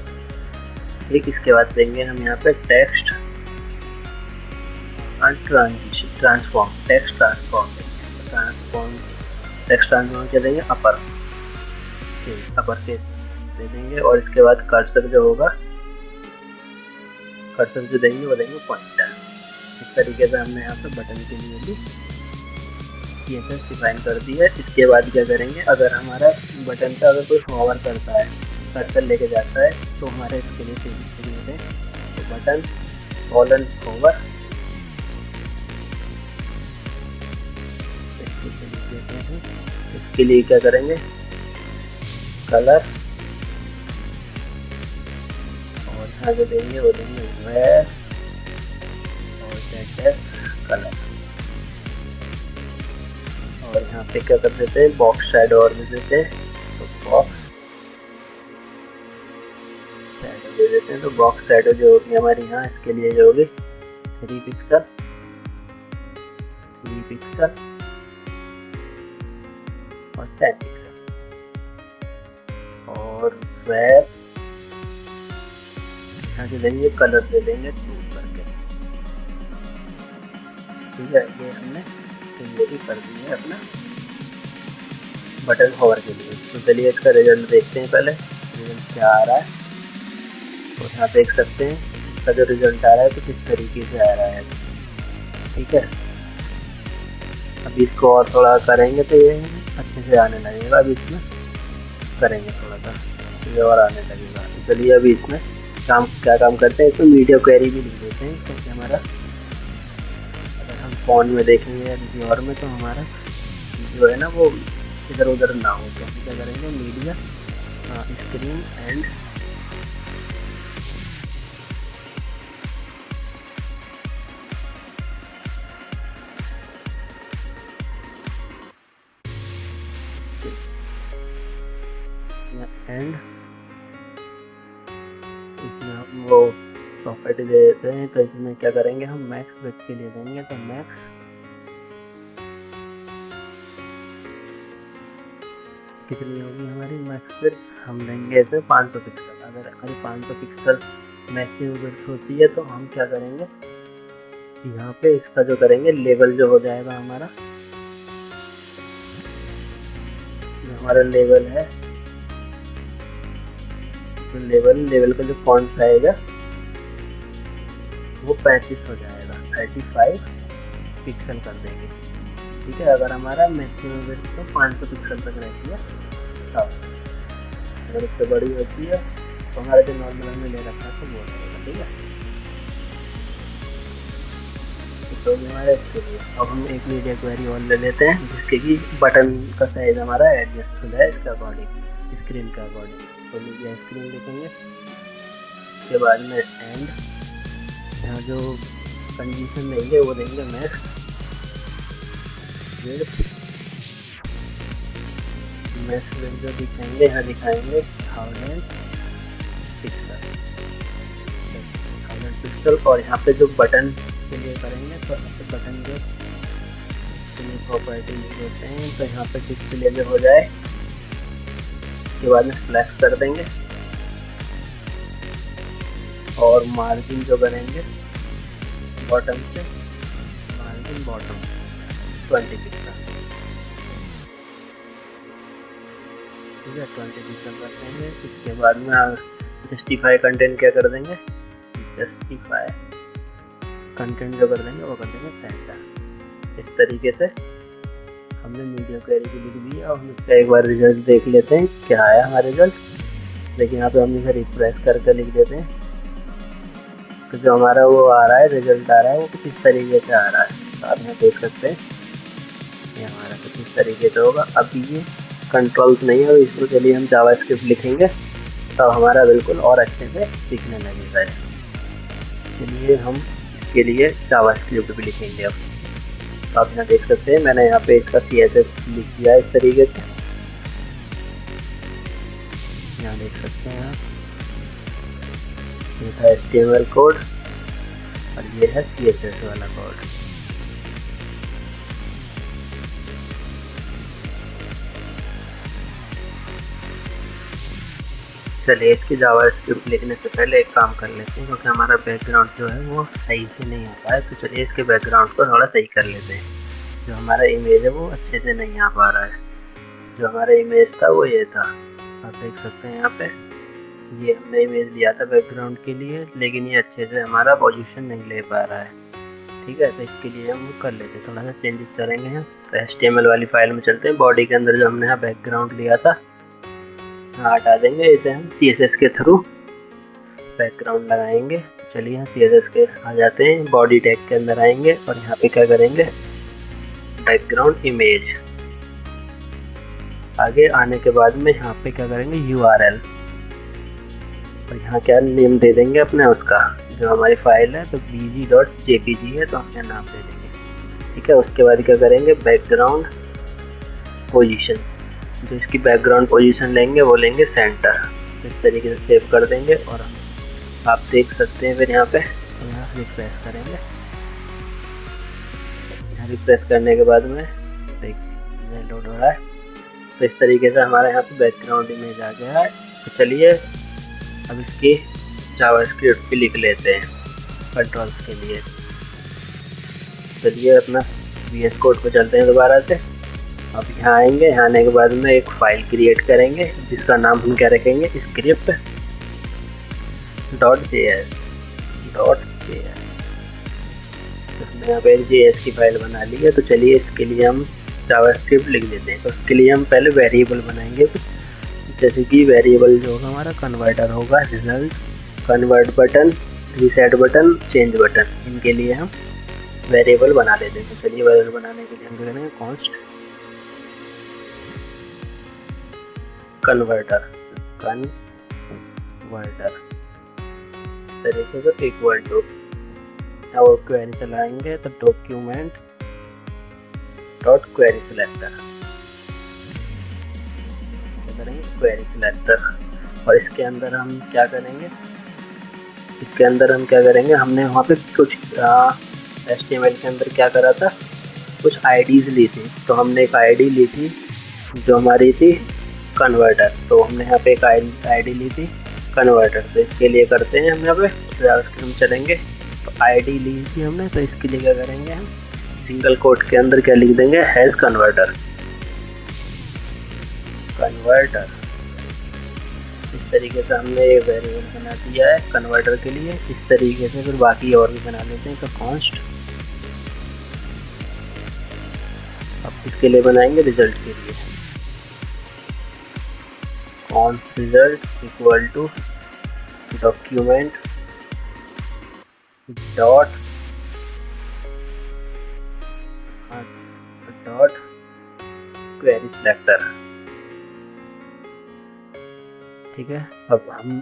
ठीक। इसके बाद देंगे हम यहाँ पे टेक्स्ट ट्रांसफॉर्म टेक्स्ट ट्रांसफॉर्म क्या देंगे, अपर केस दे देंगे। और इसके बाद कर्सर जो होगा, कर्सर जो देंगे वो देंगे पॉइंटर। इस तरीके से हमने यहाँ पे बटन के लिए भी CSS डिफाइन कर दी है। इसके बाद क्या करेंगे, अगर हमारा बटन का अगर कोई होवर करता है, कर्सर लेके जाता है, तो हमारे इसके लिए चेंजेस हैं, तो बटन कॉलन होवर, करते हैं। इसके लिए क्या करेंगे, कलर, और यहाँ जो देंगे वो देंगे वेयर और कलर, और यहाँ पे क्या कर देते हैं, बॉक्स शैडो और दे देते हैं। तो बॉक्स शैडो दे देते हैं। तो बॉक्स शैडो जो होगी हमारी यहाँ, इसके लिए जो होगी 3 पिक्सल और 10 पिक्सल, और वेयर यहाँ से देंगे कलर दे देंगे 2 करके। ठीक है, ये हमने तैयारी कर दी है अपना बटन होवर के लिए। तो चलिए इसका रिजल्ट देखते हैं। पहले रिजल्ट क्या आ रहा है, तो यहाँ देख सकते हैं इसका जो रिजल्ट आ रहा है तो किस तरीके से आ रहा है। ठीक है, अभी इसको और थोड़ा करेंगे तो ये अच्छे से आने लगेगा। अभी इसमें करेंगे थोड़ा सा, ये और आने लगेगा। तो चलिए अभी इसमें क्या काम करते हैं, इसमें वीडियो क्वेरी भी लिख देते हैं, क्योंकि हमारा अगर हम फ़ोन में देखेंगे या किसी और में तो हमारा जो है ना वो इधर उधर ना हो। तो हम क्या करेंगे, मीडिया स्क्रीन एंड इसमें हम वो प्रॉपर्टी दे देते हैं। तो इसमें क्या करेंगे, हम मैक्स विड्थ के लिए देंगे। तो मैक्स कितनी होगी हमारी मैक्स विड्थ, हम देंगे इसे 500 पिक्सल। अगर हमारी 500 पिक्सल मैक्सिमम विड्थ होती है तो हम क्या करेंगे, यहाँ पे इसका जो करेंगे लेवल जो हो जाएगा हमारा, जो हमारा लेवल है, तो लेवल का जो फॉन्ट आएगा वो 35 हो जाएगा, 35 पिक्सल कर देंगे। ठीक है, अगर हमारा मैक्सिमम विड्थ तो 500 पिक्सल तक रहती है। तब अगर इससे बड़ी होती है तो हमारा जो नॉर्मल हमने ले रखा है तो वो रहेगा। ठीक है, तो हमारे इसके लिए अब हम एक मीडिया क्वेरी और ले लेते हैं, जिसके कि बटन का साइज हमारा एडजस्ट हो जाए इसके अकॉर्डिंग, स्क्रीन के अकॉर्डिंग। तो मीडिया स्क्रीन लिखेंगे, उसके बाद में एंड यहाँ जो कंडीशन देंगे वो देंगे मैक्स विड्थ जो दिखाएंगे, यहाँ दिखाएंगे 1000 पिक्सल। और यहाँ पे जो बटन के लिए करेंगे तो यहाँ पे बटन जो प्रॉपर्टी देते हैं, तो यहाँ पे डिस्प्ले जो हो जाए, उसके बाद में फ्लैक्स कर देंगे, और मार्जिन जो करेंगे बॉटम से, मार्जिन बॉटम 20 पिक्सल। ठीक है, 20 पिक्सल कर देंगे। इसके बाद में जस्टिफाई कंटेंट क्या कर देंगे, जस्टिफाई कंटेंट जो कर देंगे वो कर देंगे सेंटर। इस तरीके से हमने मीडिया क्वेरी की लिख दी है। और हम इसका एक बार रिजल्ट देख लेते हैं क्या आया हमारा रिजल्ट। लेकिन यहाँ पे हम इसे रिफ्रेश करके लिख देते हैं, तो जो हमारा वो आ रहा है, रिजल्ट आ रहा है, वो कुछ इस तरीके से आ रहा है। तो आप यहाँ देख सकते हैं ये हमारा कुछ इस तरीके से होगा। अभी ये कंट्रोल्स नहीं है, इसको चलिए हम जावास्क्रिप्ट लिखेंगे तो हमारा बिल्कुल और अच्छे से दिखने लगेगा। चलिए हम इसके लिए जावास्क्रिप्ट भी लिखेंगे अब। तो आप यहाँ देख सकते हैं मैंने यहाँ पे इसका CSS लिख दिया है इस तरीके से। यहाँ देख सकते हैं आप, ये था HTML कोड और ये है CSS वाला कोड। चलिए इसकी जावास्क्रिप्ट लिखने से पहले एक काम कर लेते हैं, क्योंकि हमारा बैकग्राउंड जो है वो सही से नहीं आता है। तो चलिए इसके बैकग्राउंड को थोड़ा सही कर लेते हैं। जो हमारा इमेज है वो अच्छे से नहीं आ पा रहा है। जो हमारा इमेज था वो ये था, आप देख सकते हैं यहाँ पे, ये हमने इमेज लिया था बैकग्राउंड के लिए, लेकिन ये अच्छे से हमारा पोजीशन नहीं ले पा रहा है। ठीक है, तो इसके लिए हम कर लेते हैं, थोड़ा सा चेंजेस करेंगे यहाँ। तो HTML वाली फाइल में चलते हैं, बॉडी के अंदर जो हमने यहाँ बैकग्राउंड लिया था हटा देंगे। इसे हम CSS के थ्रू बैकग्राउंड लगाएंगे। चलिए यहाँ CSS के आ जाते हैं, बॉडी टैग के अंदर आएंगे और यहाँ पे क्या करेंगे, बैकग्राउंड इमेज आगे आने के बाद में यहाँ पे क्या करेंगे URL, और यहाँ क्या नेम दे देंगे अपने उसका, जो हमारी फाइल है तो bg.jpg है तो हम यहाँ नाम दे देंगे। ठीक है, उसके बाद क्या करेंगे, बैकग्राउंड पोजीशन, जो इसकी बैकग्राउंड पोजीशन लेंगे वो लेंगे सेंटर। तो इस तरीके से सेव कर देंगे और आप देख सकते हैं। फिर यहाँ पे यहाँ रिफ्रेश करेंगे। यहाँ रिफ्रेश करने के बाद में देखिए लोड हो रहा है। तो इस तरीके से हमारे यहाँ पे बैकग्राउंड इमेज आ गया है। तो चलिए अब इसकी जावास्क्रिप्ट भी लिख लेते हैं कंट्रोल्स के लिए। चलिए अपना VS कोड पे चलते हैं दोबारा से। अब यहाँ आएंगे, यहाँ आने के बाद में एक फाइल क्रिएट करेंगे जिसका नाम हम क्या रखेंगे, स्क्रिप्ट .js। हमने यहाँ पे JS की फाइल बना ली है। तो चलिए इसके लिए हम जावास्क्रिप्ट लिख देते हैं। तो उसके लिए हम पहले वेरिएबल बनाएंगे, जैसे कि वेरिएबल जो होगा हमारा कन्वर्टर होगा, result, convert button, reset button, change button, इनके लिए हम वेरिएबल बना लेते हैं। तो चलिए वेरिएबल बनाने के लिए हम करेंगे कॉन्स्ट कन्वर्टर तरीके से इक्वल टू, और क्वेरी चलाएंगे तो डॉक्यूमेंट डॉट क्वेरी सिलेक्टर करेंगे, क्वेरी सिलेक्टर। और इसके अंदर हम क्या करेंगे, हमने वहाँ पे कुछ HTML के अंदर क्या करा था, कुछ आईडीज ली थी। तो हमने एक आईडी ली थी जो हमारी थी कन्वर्टर। तो हमने यहाँ पे एक आईडी ली थी कन्वर्टर। तो इसके लिए करते हैं हम यहाँ पे जावास्क्रिप्ट चलेंगे। तो आईडी ली थी हमने, तो इसके लिए क्या करेंगे, हम सिंगल कोट के अंदर क्या लिख देंगे, हैज कन्वर्टर। इस तरीके से हमने ये वेरिएबल बना दिया है कन्वर्टर के लिए। इस तरीके से फिर बाकी और भी बना लेते हैं। तो कॉन्स्ट, अब इसके लिए बनाएंगे रिजल्ट के लिए, const result equal to document dot query selector. ठीक है, अब हम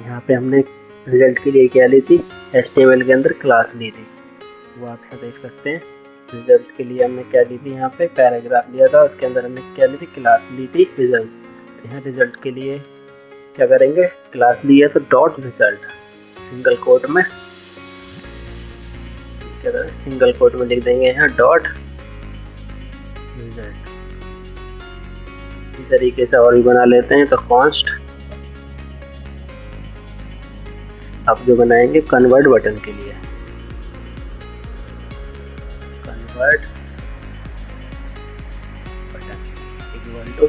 यहाँ पे हमने रिजल्ट के लिए क्या ली थी, HTML के अंदर क्लास ली थी, वो आप यहाँ देख सकते हैं। रिजल्ट के लिए हमने क्या ली थी, यहाँ पे पैराग्राफ लिया था, उसके अंदर हमने क्या ली थी, क्लास ली थी रिजल्ट। तो यहाँ रिजल्ट के लिए क्या करेंगे, क्लास ली है तो डॉट रिजल्ट, सिंगल कोट में क्या करें, सिंगल कोट में लिख देंगे यहाँ डॉट रिजल्ट। इसी तरीके से और भी बना लेते हैं। तो कॉन्स्ट, अब जो बनाएंगे कन्वर्ट बटन के लिए, convert button equal to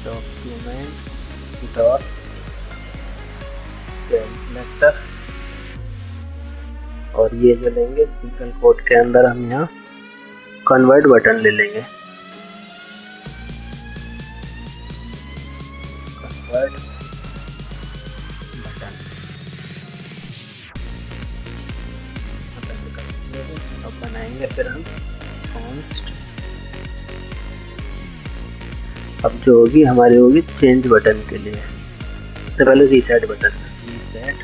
document dot selector. और ये जो लेंगे सिंगल कोट के अंदर हम यहाँ कन्वर्ट बटन ले लेंगे, कन्वर्ट बटन। अब बनाएंगे फिर हम कॉन्स्ट, अब जो होगी हमारी होगी चेंज बटन के लिए। सबसे पहले reset button, reset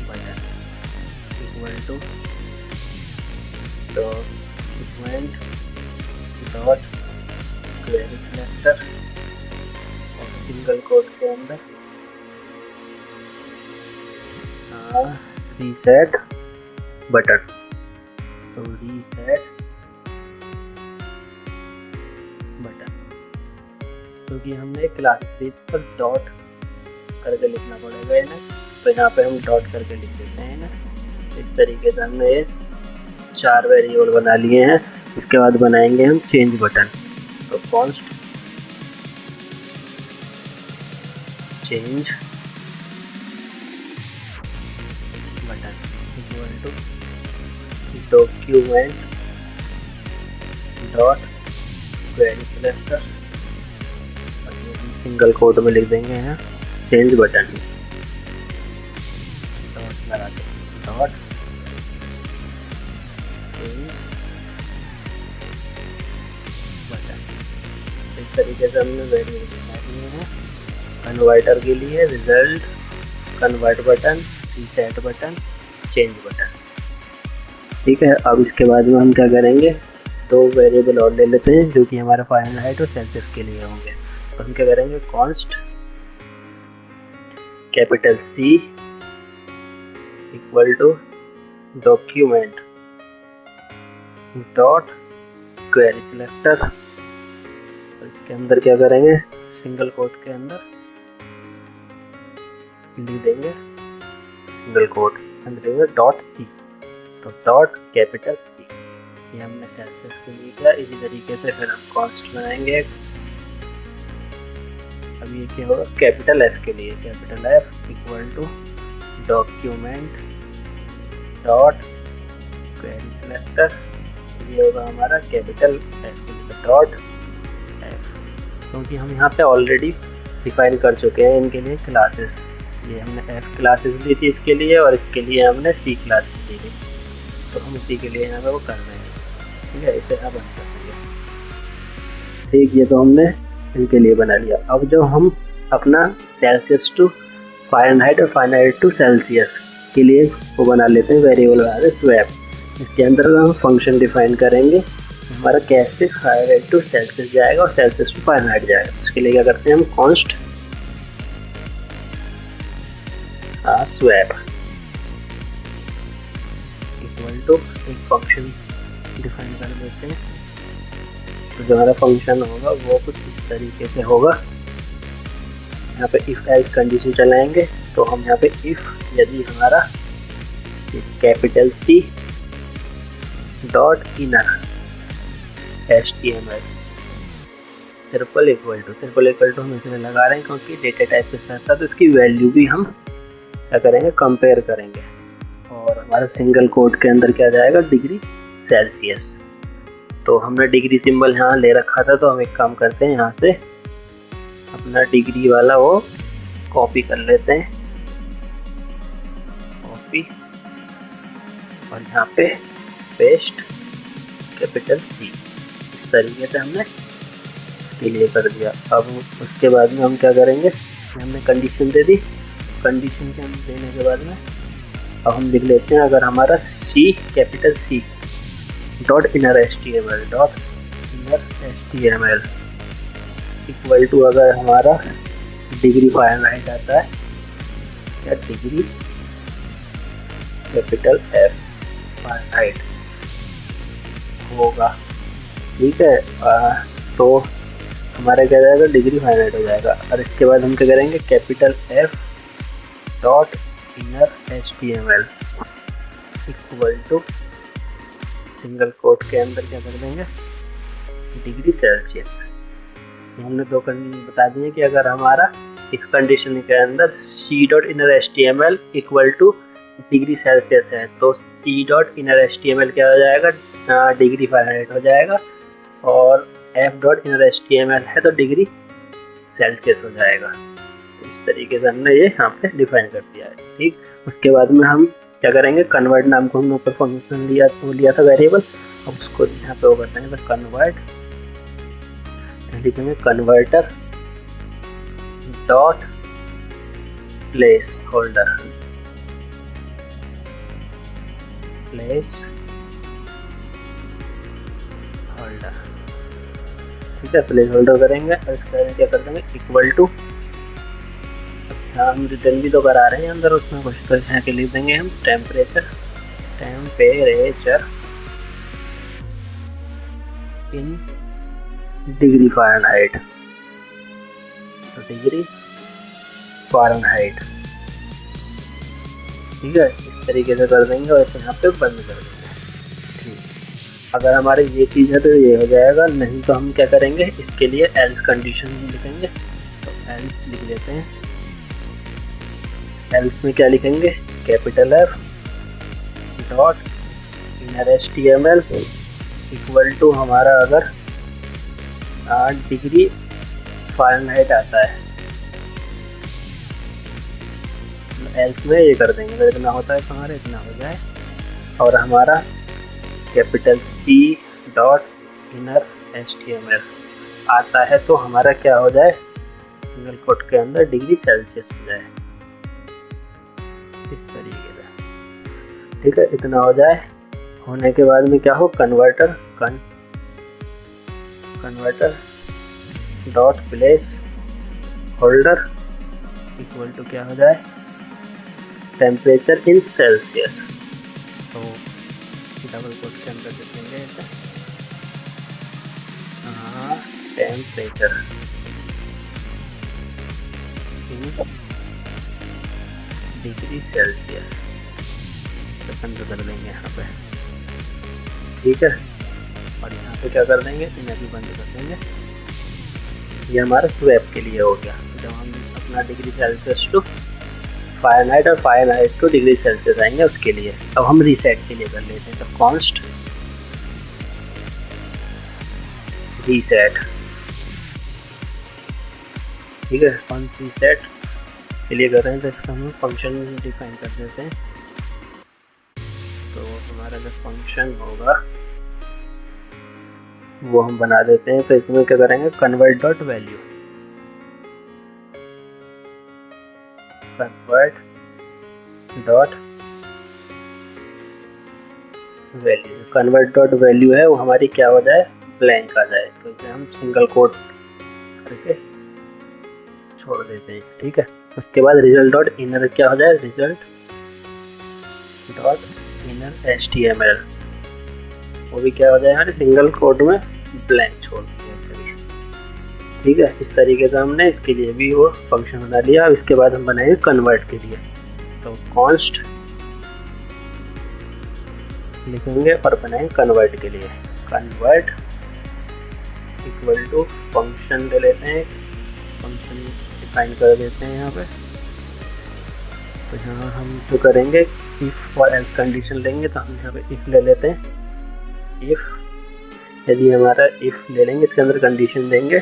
button equal to document dot query selector, और सिंगल कोट के अंदर रीसेट बटन। तो रीसेट बटन, क्योंकि हमने क्लास पर डॉट करके लिखना पड़ेगा इन्हें, तो यहाँ पे हम डॉट करके लिख देते हैं ना। इस तरीके से हमने ये 4 वेरिएबल बना लिए हैं। इसके बाद बनाएंगे हम चेंज बटन। तो const change button equal to document dot query selector, single quote में लिख देंगे यहाँ चेंज बटन, डॉट लगा के डॉट तरीके से हमने वेरिएबल बनाए हैं। कन्वर्टर के लिए result, convert button, reset button, change button. ठीक है, अब इसके बाद में हम क्या करेंगे, दो वेरिएबल और ले लेते हैं जो कि हमारा फ़ारेनहाइट और सेल्सियस के लिए होंगे। तो हम क्या करेंगे, const capital C equal to document dot query selector, और इसके अंदर क्या करेंगे, सिंगल कोट के अंदर लिख देंगे, सिंगल कोट अंदर देंगे डॉट C, तो डॉट कैपिटल C। ये हमने सेल्सियस के लिए किया। इसी तरीके से फिर हम कॉन्स्ट बनाएंगे। अब ये क्या होगा, कैपिटल F के लिए, capital F equal to document dot query selector, ये होगा हमारा कैपिटल F डॉट F, क्योंकि हम यहाँ पे ऑलरेडी डिफाइन कर चुके हैं इनके लिए क्लासेस। ये हमने F क्लासेस ली थी इसके लिए, और इसके लिए हमने C क्लासेस ली थी, तो हम उसी के लिए यहाँ पे वो कर रहे हैं। ठीक है, इसे अब बंद कर देंगे। ठीक, ये तो हमने इनके लिए बना लिया। अब जो हम अपना सेल्सियस टू फ़ारेनहाइट और फ़ारेनहाइट टू सेल्सियस के लिए वो बना लेते हैं, वेरिएबल बना लेते हैं स्वैप। इसके अंदर हम फंक्शन डिफाइन करेंगे, हमारा कैसे फ़ारेनहाइट टू सेल्सियस जाएगा और सेल्सियस टू फ़ारेनहाइट जाएगा। उसके लिए क्या करते हैं हम, कॉन्स्ट स्वैप इक्वल टू एक फंक्शन डिफाइन कर देते हैं। तो जो हमारा फंक्शन होगा वो कुछ इस तरीके से होगा। यहाँ पे इफ एल्स कंडीशन चलाएंगे, तो हम यहाँ पे इफ यदि हमारा capital C dot inner HTML triple equal to हम इसमें लगा रहे हैं क्योंकि डेटा टाइप के साथ साथ उसकी वैल्यू भी हम क्या करेंगे, कंपेयर करेंगे। और हमारा सिंगल कोट के अंदर क्या जाएगा, डिग्री सेल्सियस। तो हमने डिग्री सिंबल यहाँ ले रखा था, तो हम एक काम करते हैं, यहाँ से अपना डिग्री वाला वो कॉपी कर लेते हैं, कॉपी, और यहाँ पे पेस्ट कैपिटल C। इस तरीके से हमने क्लियर कर दिया। अब उसके बाद में हम क्या करेंगे, हमने कंडीशन दे दी, कंडीशन के हम देने के बाद में अब हम लिख लेते हैं, अगर हमारा C capital C dot inner HTML equal to, अगर हमारा डिग्री फ़ारेनहाइट आता है, क्या डिग्री कैपिटल F फ़ारेनहाइट होगा। ठीक है, तो हमारा क्या जाएगा, डिग्री फ़ारेनहाइट हो जाएगा। और इसके बाद हम क्या करेंगे, capital F dot inner HTML equal to single quote के अंदर क्या कर देंगे, डिग्री सेल्सियस। हमने दो कंडीशन बता दी है कि अगर हमारा इस कंडीशन के अंदर C dot inner HTML equal two degree Celsius है, तो C डॉट इनर HTML क्या हो जाएगा, डिग्री फ़ारेनहाइट हो जाएगा, और F डॉट इनर HTML है तो डिग्री सेल्सियस हो जाएगा। तो इस तरीके से हमने ये यहाँ पे डिफाइन कर दिया है। ठीक, उसके बाद में हम क्या करेंगे, कन्वर्ट नाम को हमने ऊपर फंक्शन लिया था वेरिएबल, अब उसको यहाँ पे वो कर देंगे, तो कन्वर्ट लिखेंगे, कन्वर्टर डॉट प्लेस होल्डर, ठीक है, प्लेस होल्डर करेंगे। और इसके बाद क्या कर देंगे, इक्वल टू, हम रिटर्न भी तो करा रहे हैं अंदर, उसमें कुछ तो यहाँ के लिख देंगे हम, टेम्परेचर इन डिग्री फ़ारेनहाइट, तो डिग्री फ़ारेनहाइट। ठीक है, इस तरीके से कर देंगे और इसे यहाँ पे बंद कर देंगे। ठीक, अगर हमारे ये चीज़ है तो ये हो जाएगा, नहीं तो हम क्या करेंगे, इसके लिए एल्स कंडीशन लिखेंगे। तो एल्स लिख देते हैं, एल्स में क्या लिखेंगे, capital F dot inner HTML equal to हमारा अगर डिग्री फ़ारेनहाइट आता है, एल्स में ये कर देंगे, अगर इतना होता है तो हमारा इतना हो जाए, और हमारा capital C dot inner HTML आता है तो हमारा क्या हो जाए, सिंगल कोट के अंदर डिग्री सेल्सियस हो जाए इस तरीके से। ठीक है, इतना हो जाए। होने के बाद में क्या हो, converter dot place holder equal to क्या हो जाए, टेम्परेचर इन सेल्सियस। तो डबल कोट के अंदर लिखेंगे ऐसे, टेम्परेचर इन डिग्री सेल्सियस बंद कर देंगे यहाँ पे। ठीक है, और यहाँ पे क्या कर देंगे, इन्हें भी बंद कर देंगे। ये हमारा स्वैप के लिए हो गया। जब हम अपना डिग्री सेल्सियस टू फ़ारेनहाइट और फ़ारेनहाइट टू डिग्री सेल्सियस आएंगे उसके लिए। अब हम रीसेट के लिए कर लेते हैं, तो कॉन्स्ट रीसेट। ठीक है, कॉन्स्ट रीसेट के लिए कर रहे हैं तो इसका हम फंक्शन डिफाइन कर देते हैं। तो हमारा जो फंक्शन होगा वो हम बना देते हैं। तो इसमें क्या करेंगे, convert dot value, convert dot value, convert dot value है वो हमारी क्या हो जाए, ब्लैंक आ जाए। तो इसे हम सिंगल कोट करके छोड़ देते हैं। ठीक है, उसके बाद रिजल्ट डॉट इनर क्या हो जाए, रिजल्ट डॉट इनर HTML, वो भी क्या हो जाए हमारे सिंगल कोट में ब्लैंक छोड़ दिया। चलिए ठीक है, इस तरीके से हमने इसके लिए भी वो फंक्शन बना लिया। अब इसके बाद हम बनाएंगे कन्वर्ट के लिए। तो कॉन्स्ट लिखेंगे और बनाएंगे कन्वर्ट के लिए, कन्वर्ट इक्वल टू फंक्शन ले लेते हैं, फंक्शन डिफाइन कर देते हैं यहाँ पे। तो यहाँ हम जो करेंगे इफ और एल्स कंडीशन लेंगे, तो हम यहाँ पे इफ ले लेते हैं। इफ यदि हमारा इफ ले लेंगे, इसके अंदर कंडीशन देंगे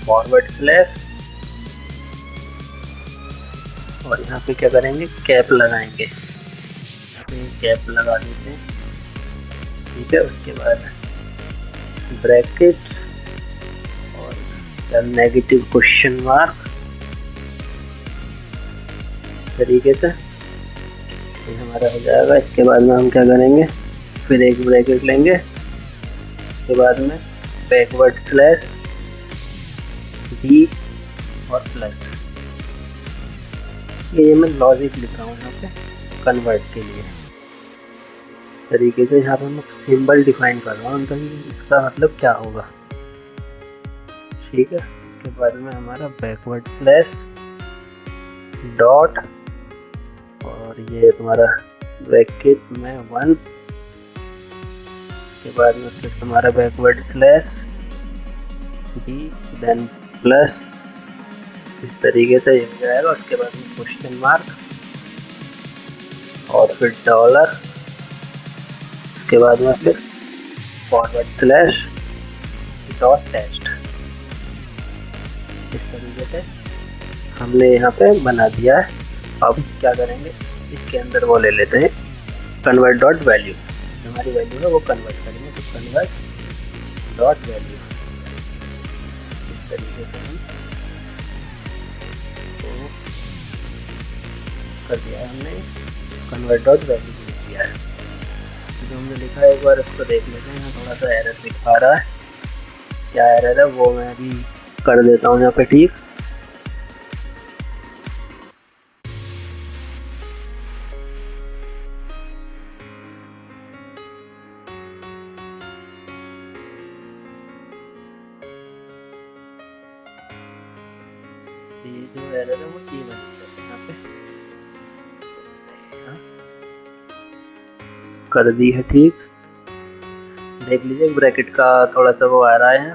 फॉरवर्ड स्लैश, और यहाँ पे क्या करेंगे, कैप लगाएंगे, यहाँ पे कैप लगा देते हैं। ठीक है, उसके बाद ब्रैकेट और नेगेटिव क्वेश्चन मार्क तरीके से ये हमारा हो जाएगा। इसके बाद में हम क्या करेंगे, फिर एक ब्रैकेट लेंगे, उसके बाद में बैकवर्ड स्लैश डी और प्लस। ये मैं लॉजिक लिख रहा हूँ यहाँ पे कन्वर्ट के लिए तरीके से। यहाँ पे मैं सिंबल डिफाइन कर रहा हूँ, तो इसका मतलब क्या होगा। ठीक है, इसके बाद में हमारा बैकवर्ड स्लैश डॉट और ये तुम्हारा ब्रैकेट में 1 के बाद में फिर तुम्हारा backward slash D then plus, इस तरीके से ये जाएगा। उसके बाद में क्वेश्चन मार्क और फिर डॉलर, उसके बाद में फिर फॉरवर्ड स्लैश डॉट टेस्ट। इस तरीके से हमने यहाँ पे बना दिया है। अब क्या करेंगे, इसके अंदर वो ले लेते हैं कन्वर्ट डॉट वैल्यू, हमारी वैल्यू है वो कन्वर्ट करेंगे। तो कन्वर्ट डॉट वैल्यू, इस तरीके से हम तो कर दिया है हमने, कन्वर्ट डॉट वैल्यू लिख दिया है। जो हमने लिखा है एक बार उसको देख लेते हैं। यहाँ थोड़ा सा एरर दिखा रहा है, क्या एरर है वो मैं अभी कर देता हूँ यहाँ पे। ठीक, ये जो एरर है वो ये बन यहाँ पे कर दी है। ठीक, देख लीजिए ब्रैकेट का थोड़ा सा वो आ रहा है,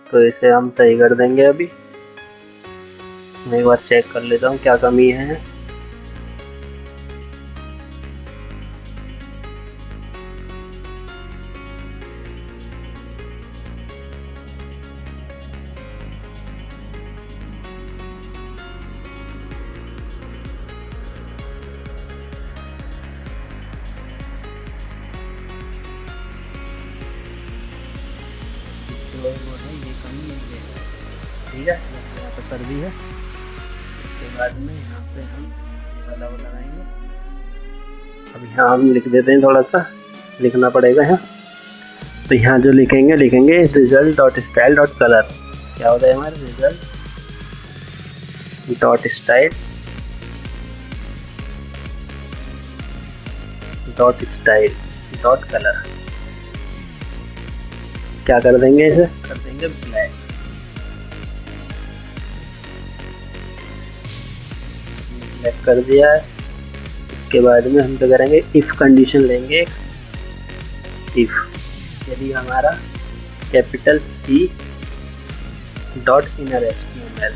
तो इसे हम सही कर देंगे। अभी मैं एक बार चेक कर लेता हूँ क्या कमी है। हम ये, ठीक है, यहाँ पे कर दी है। उसके बाद में यहाँ पे हम ये वाला वो लगाएंगे। अब यहाँ हम लिख देते हैं, थोड़ा सा लिखना पड़ेगा यहाँ। तो यहाँ जो लिखेंगे result dot style dot colour. क्या होता है हमारे result dot style dot colour. क्या कर देंगे, इसे कर देंगे ब्लैक। ब्लैक कर दिया है। इसके बाद में हम क्या करेंगे, इफ कंडीशन लेंगे। इफ यदि हमारा capital C dot inner HTML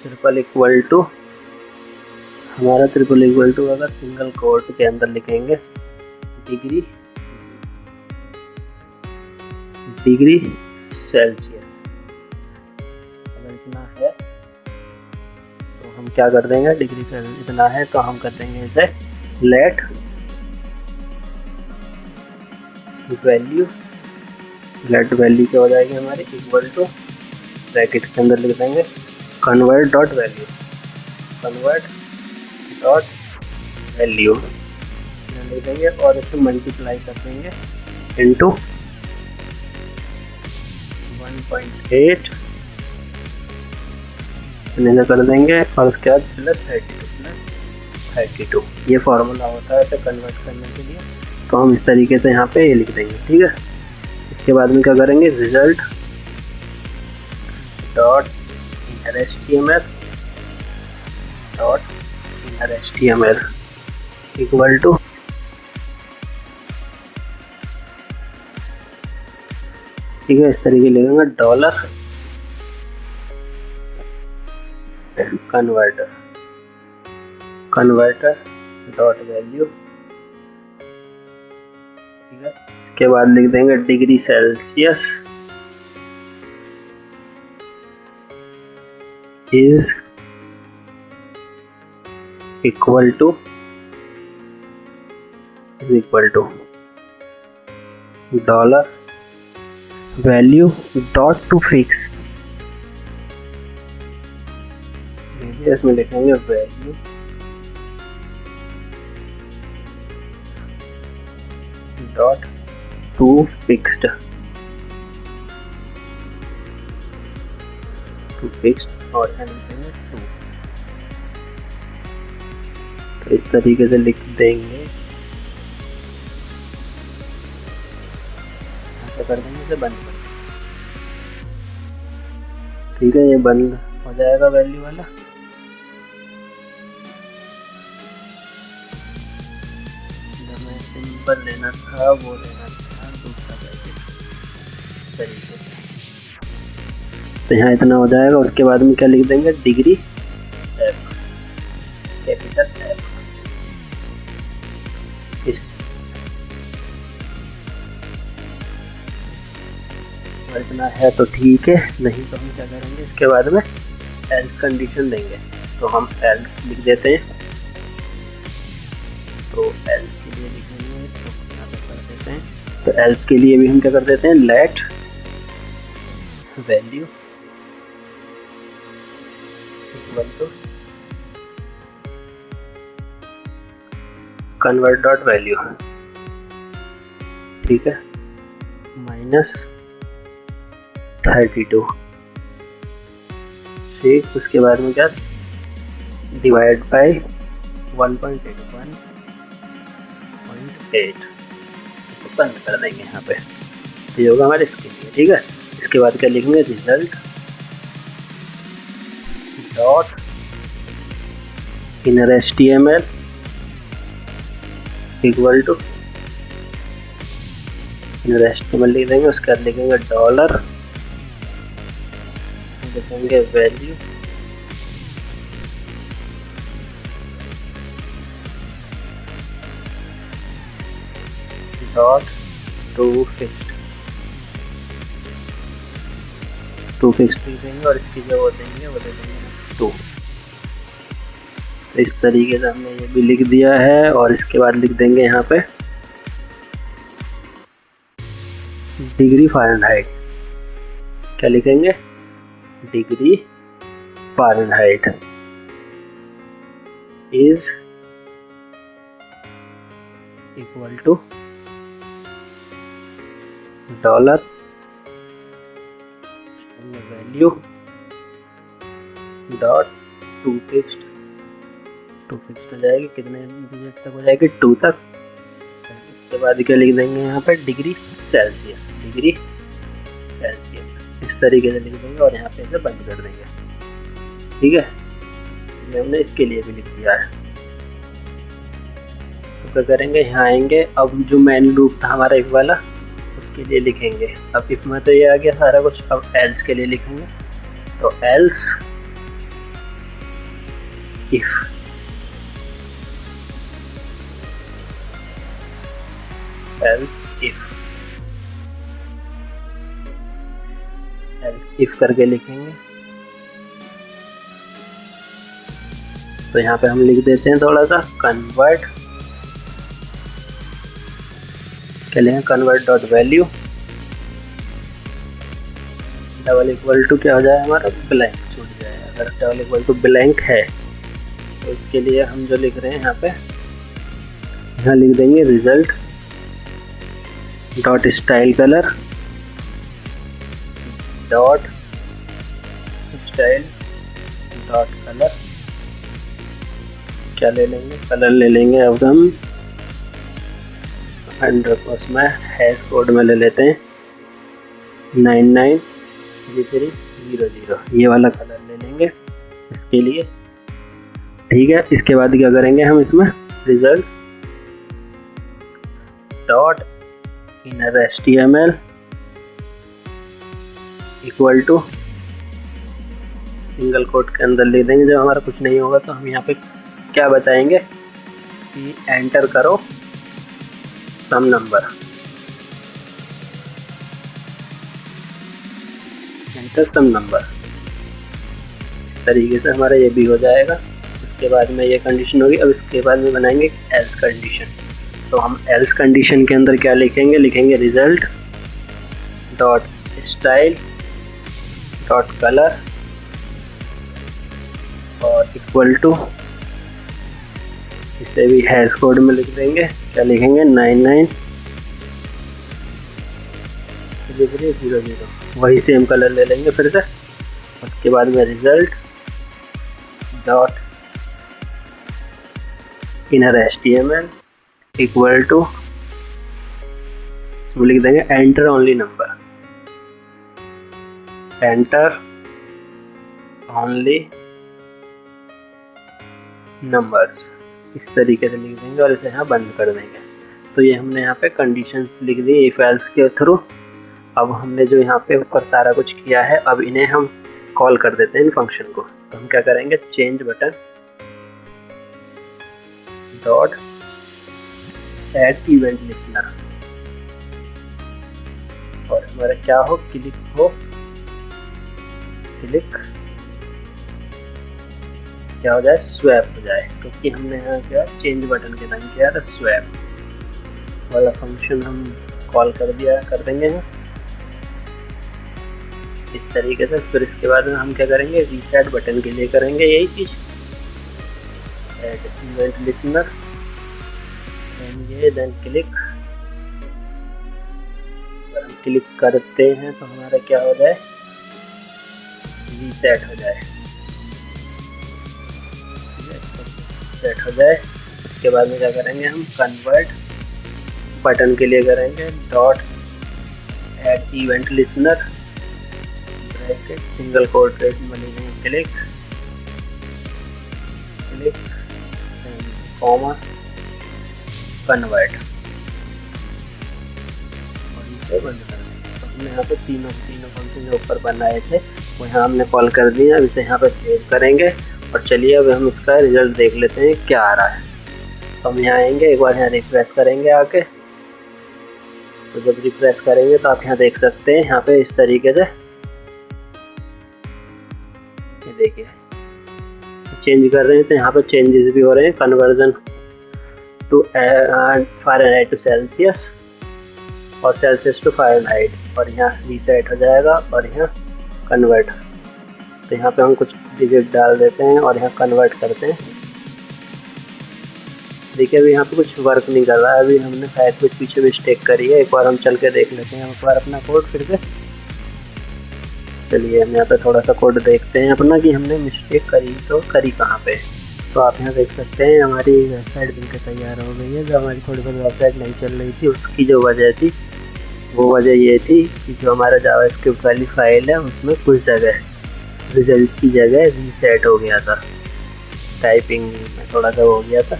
triple equal to, हमारा ट्रिपल इक्वल टू अगर सिंगल कोट के अंदर लिखेंगे डिग्री सेल्सियस, अगर इतना है तो हम क्या कर देंगे, डिग्री सेल्सियस इतना है तो हम कर देंगे इसे लेट वैल्यू क्या हो जाएगी हमारी, इक्वल टू ब्रैकेट के अंदर लिख देंगे कन्वर्ट डॉट वैल्यू लिख देंगे और इसे मल्टीप्लाई कर देंगे इंटू 1.8 कर देंगे और उसके बाद प्लस 32। ये फॉर्मूला होता है इसे कन्वर्ट करने के लिए। तो हम इस तरीके से यहाँ पे ये लिख देंगे, ठीक है। इसके बाद में क्या करेंगे, result dot inner HTML equal to ठीक है, इस तरीके लिखेंगे डॉलर कन्वर्टर डॉट वैल्यू, ठीक है। इसके बाद लिख देंगे degree Celsius is equal to dollar value dot to fix, इसमें लिखेंगे वैल्यू डॉट टू फिक्स्ड और लिखेंगे 2। तो इस तरीके से लिख देंगे, ऐसा कर देंगे, इसे बंद कर देंगे, ठीक है। ये बंद हो जाएगा वैल्यू वाला। हमें सिंपल लेना था, वो लेना था दूसरा पैकेज तरीके से। तो यहाँ इतना हो जाएगा। उसके बाद में क्या लिख देंगे, डिग्री F कैपिटल F। इस इतना है तो ठीक है, नहीं तो हम क्या करेंगे, इसके बाद में एल्स कंडीशन देंगे। तो हम एल्स लिख देते हैं। तो एल्स के लिए लिखेंगे तो यहाँ पे कर देते हैं। तो एल्स के लिए भी हम क्या कर देते हैं, let value equal to convert dot value, ठीक है, -32, ठीक। उसके बाद में क्या, डिवाइड बाई 1.8 बंद कर देंगे यहाँ पे। तो ये होगा हमारे इसके लिए, ठीक है। इसके बाद क्या लिखेंगे, result dot inner HTML equal to inner HTML लिख देंगे। उसके बाद लिखेंगे डॉलर, लिखेंगे वैल्यू डॉट टू फिक्स्ड लिख देंगे और इसकी जो वो देंगे वो दे देंगे 2। तो इस तरीके से हमने ये भी लिख दिया है। और इसके बाद लिख देंगे यहाँ पे डिग्री फ़ारेनहाइट, क्या लिखेंगे, degree Fahrenheit is equal to dollar value dot to fixed हो जाएगी, कितने डिजिट तक हो जाएगी, 2 तक। उसके बाद क्या लिख देंगे यहाँ पे, डिग्री सेल्सियस, इस तरीके से लिख देंगे और यहाँ पे इसे बंद कर देंगे। ठीक है, ये हमने इसके लिए भी लिख दिया है। तो क्या करेंगे, यहाँ आएंगे, अब जो मेन लूप था हमारा इफ वाला उसके लिए लिखेंगे। अब इफ में तो ये आ गया सारा कुछ, अब एल्स के लिए लिखेंगे। तो एल्स इफ इफ करके लिखेंगे। तो यहाँ पे हम लिख देते हैं थोड़ा सा कन्वर्ट, क्या लेंगे, convert dot value double equal to क्या हो जाए हमारा, ब्लैंक छूट जाए। अगर डबल इक्वल टू ब्लैंक है तो इसके लिए हम जो लिख रहे हैं यहाँ पे, यहाँ लिख देंगे result dot style colour dot style dot colour, क्या ले लेंगे, कलर ले लेंगे। अब हम 100 उसमें हैश कोड में ले लेते हैं 993300, ये वाला कलर ले लेंगे इसके लिए। ठीक है, इसके बाद क्या करेंगे हम इसमें result dot inner HTML equal to single quote के अंदर ले देंगे। जब हमारा कुछ नहीं होगा तो हम यहाँ पे क्या बताएंगे कि एंटर करो सम नंबर, एंटर सम नंबर। इस तरीके से हमारा ये भी हो जाएगा। इसके बाद में ये कंडीशन होगी। अब इसके बाद में बनाएंगे एल्स कंडीशन। तो हम एल्स कंडीशन के अंदर क्या लिखेंगे, लिखेंगे result dot style dot colour और इक्वल टू, इसे भी हैश कोड में लिख देंगे, क्या लिखेंगे 993300, वही सेम कलर ले लेंगे फिर से। उसके बाद में result dot inner HTML equal to, इसमें लिख देंगे enter only number, enter only numbers, इस तरीके से लिख देंगे और इसे यहाँ बंद कर देंगे। तो ये हमने यहाँ पे कंडीशंस लिख दी इफ एल्स के थ्रू। अब हमने जो यहाँ पे ऊपर सारा कुछ किया है, अब इन्हें हम कॉल कर देते हैं इन फंक्शन को। तो हम क्या करेंगे, change button dot add event listener, और हमारा क्या हो, क्लिक क्या हो जाए, स्वैप हो जाए, क्योंकि हमने यहाँ क्या चेंज बटन के नाम किया था स्वैप वाला फंक्शन हम कॉल कर देंगे इस तरीके से। फिर इसके बाद में हम क्या करेंगे, रीसेट बटन के लिए करेंगे यही चीज, add event listener then click. अगर हम क्लिक करते हैं तो हमारा क्या हो जाए, रीसेट हो जाए, सेट हो जाए। उसके बाद में क्या करेंगे, हम कन्वर्ट बटन के लिए करेंगे dot add event listener bracket single coated में लिखेंगे क्लिक कॉमा कन्वर्ट, और इसे बंद कर देंगे। तो हमने यहाँ पे तीनों फंक्शन जो ऊपर बनाए थे वो यहाँ हमने कॉल कर दिया। अब इसे यहाँ पे सेव करेंगे और चलिए अब हम इसका रिजल्ट देख लेते हैं क्या आ रहा है। तो हम यहाँ आएंगे, एक बार यहाँ रिफ्रेश करेंगे आके। तो जब रिफ्रेश करेंगे तो आप यहाँ देख सकते हैं, यहाँ पे इस तरीके से ये देखिए चेंज कर रहे हैं तो यहाँ पे चेंजेस भी हो रहे हैं, conversion to Fahrenheit to Celsius और सेल्सियस टू फ़ारेनहाइट, और यहाँ रीसेट हो जाएगा और यहाँ कन्वर्ट। तो यहाँ पे हम कुछ डिजिट डाल देते हैं और यहाँ कन्वर्ट करते हैं। देखिए अभी यहाँ पे कुछ वर्क नहीं कर रहा है, अभी हमने शायद कुछ पीछे मिस्टेक करी है। एक बार हम चल के देख लेते हैं एक बार अपना कोड फिर से। चलिए हम यहाँ पे थोड़ा सा कोड देखते हैं अपना कि हमने मिस्टेक करी तो करी कहाँ पे। तो आप यहाँ देख सकते हैं हमारी वेबसाइट बनकर तैयार हो गई है। जो हमारी थोड़ी बहुत वेबसाइट नहीं चल रही थी उसकी जो वजह थी वो वजह ये थी कि जो हमारा जावास्क्रिप्ट वाली फाइल है उसमें कुछ जगह रिजल्ट की जगह रीसेट हो गया था, टाइपिंग में थोड़ा सा हो गया था,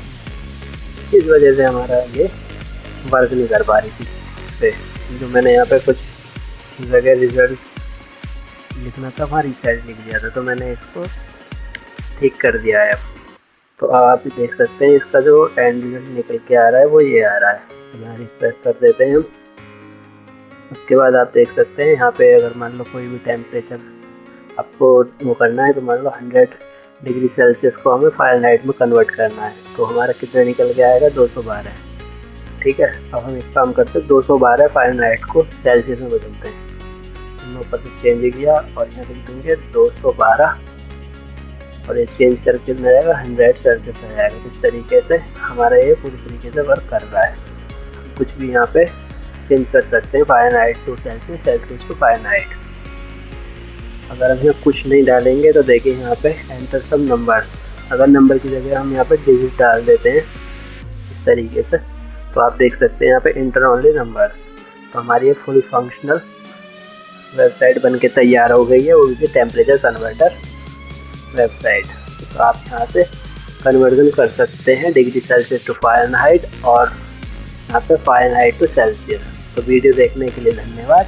इस वजह से हमारा ये वर्क नहीं कर पा रही थी। तो जो मैंने यहाँ पे कुछ जगह रिजल्ट लिखना था वहाँ रीसेट लिख दिया था, तो मैंने इसको ठीक कर दिया है। तो आप देख सकते हैं इसका जो एंड रिजल्ट निकल के आ रहा है वो ये आ रहा है। यहाँ रिफ्रेश कर देते हैं हम। उसके बाद आप देख सकते हैं यहाँ पे अगर मान लो कोई भी टेम्परेचर आपको वो करना है तो मान लो 100 डिग्री सेल्सियस को हमें फ़ारेनहाइट में कन्वर्ट करना है, तो हमारा कितना निकल के आएगा 212। ठीक है, अब हम एक काम करते हैं 212 फ़ारेनहाइट को सेल्सियस में बदलते हैं। हमने ऊपर से चेंज किया और यहाँ लिख देंगे 212 और ये चेंज करके रहेगा 100 सेल्सियस आ जाएगा। इस तरीके से हमारा ये पूरी तरीके से वर्क कर रहा है। कुछ भी यहाँ पे चेंज कर सकते हैं, Fahrenheit to Celsius, Celsius to Fahrenheit. अगर हम यहाँ कुछ नहीं डालेंगे तो देखिए यहाँ पे एंटर सब नंबर, अगर नंबर की जगह हम यहाँ पे डिजिट डाल देते हैं इस तरीके से तो आप देख सकते हैं यहाँ पे इंटर ओनली नंबर। तो हमारी ये फुल फंक्शनल वेबसाइट बनके तैयार हो गई है, वो भी टेम्परेचर कन्वर्टर वेबसाइट। तो आप यहाँ से कन्वर्जन कर सकते हैं डिग्री सेल्सियस टू फ़ारेनहाइट और यहाँ पे फ़ारेनहाइट टू सेल्सियस। तो वीडियो देखने के लिए धन्यवाद।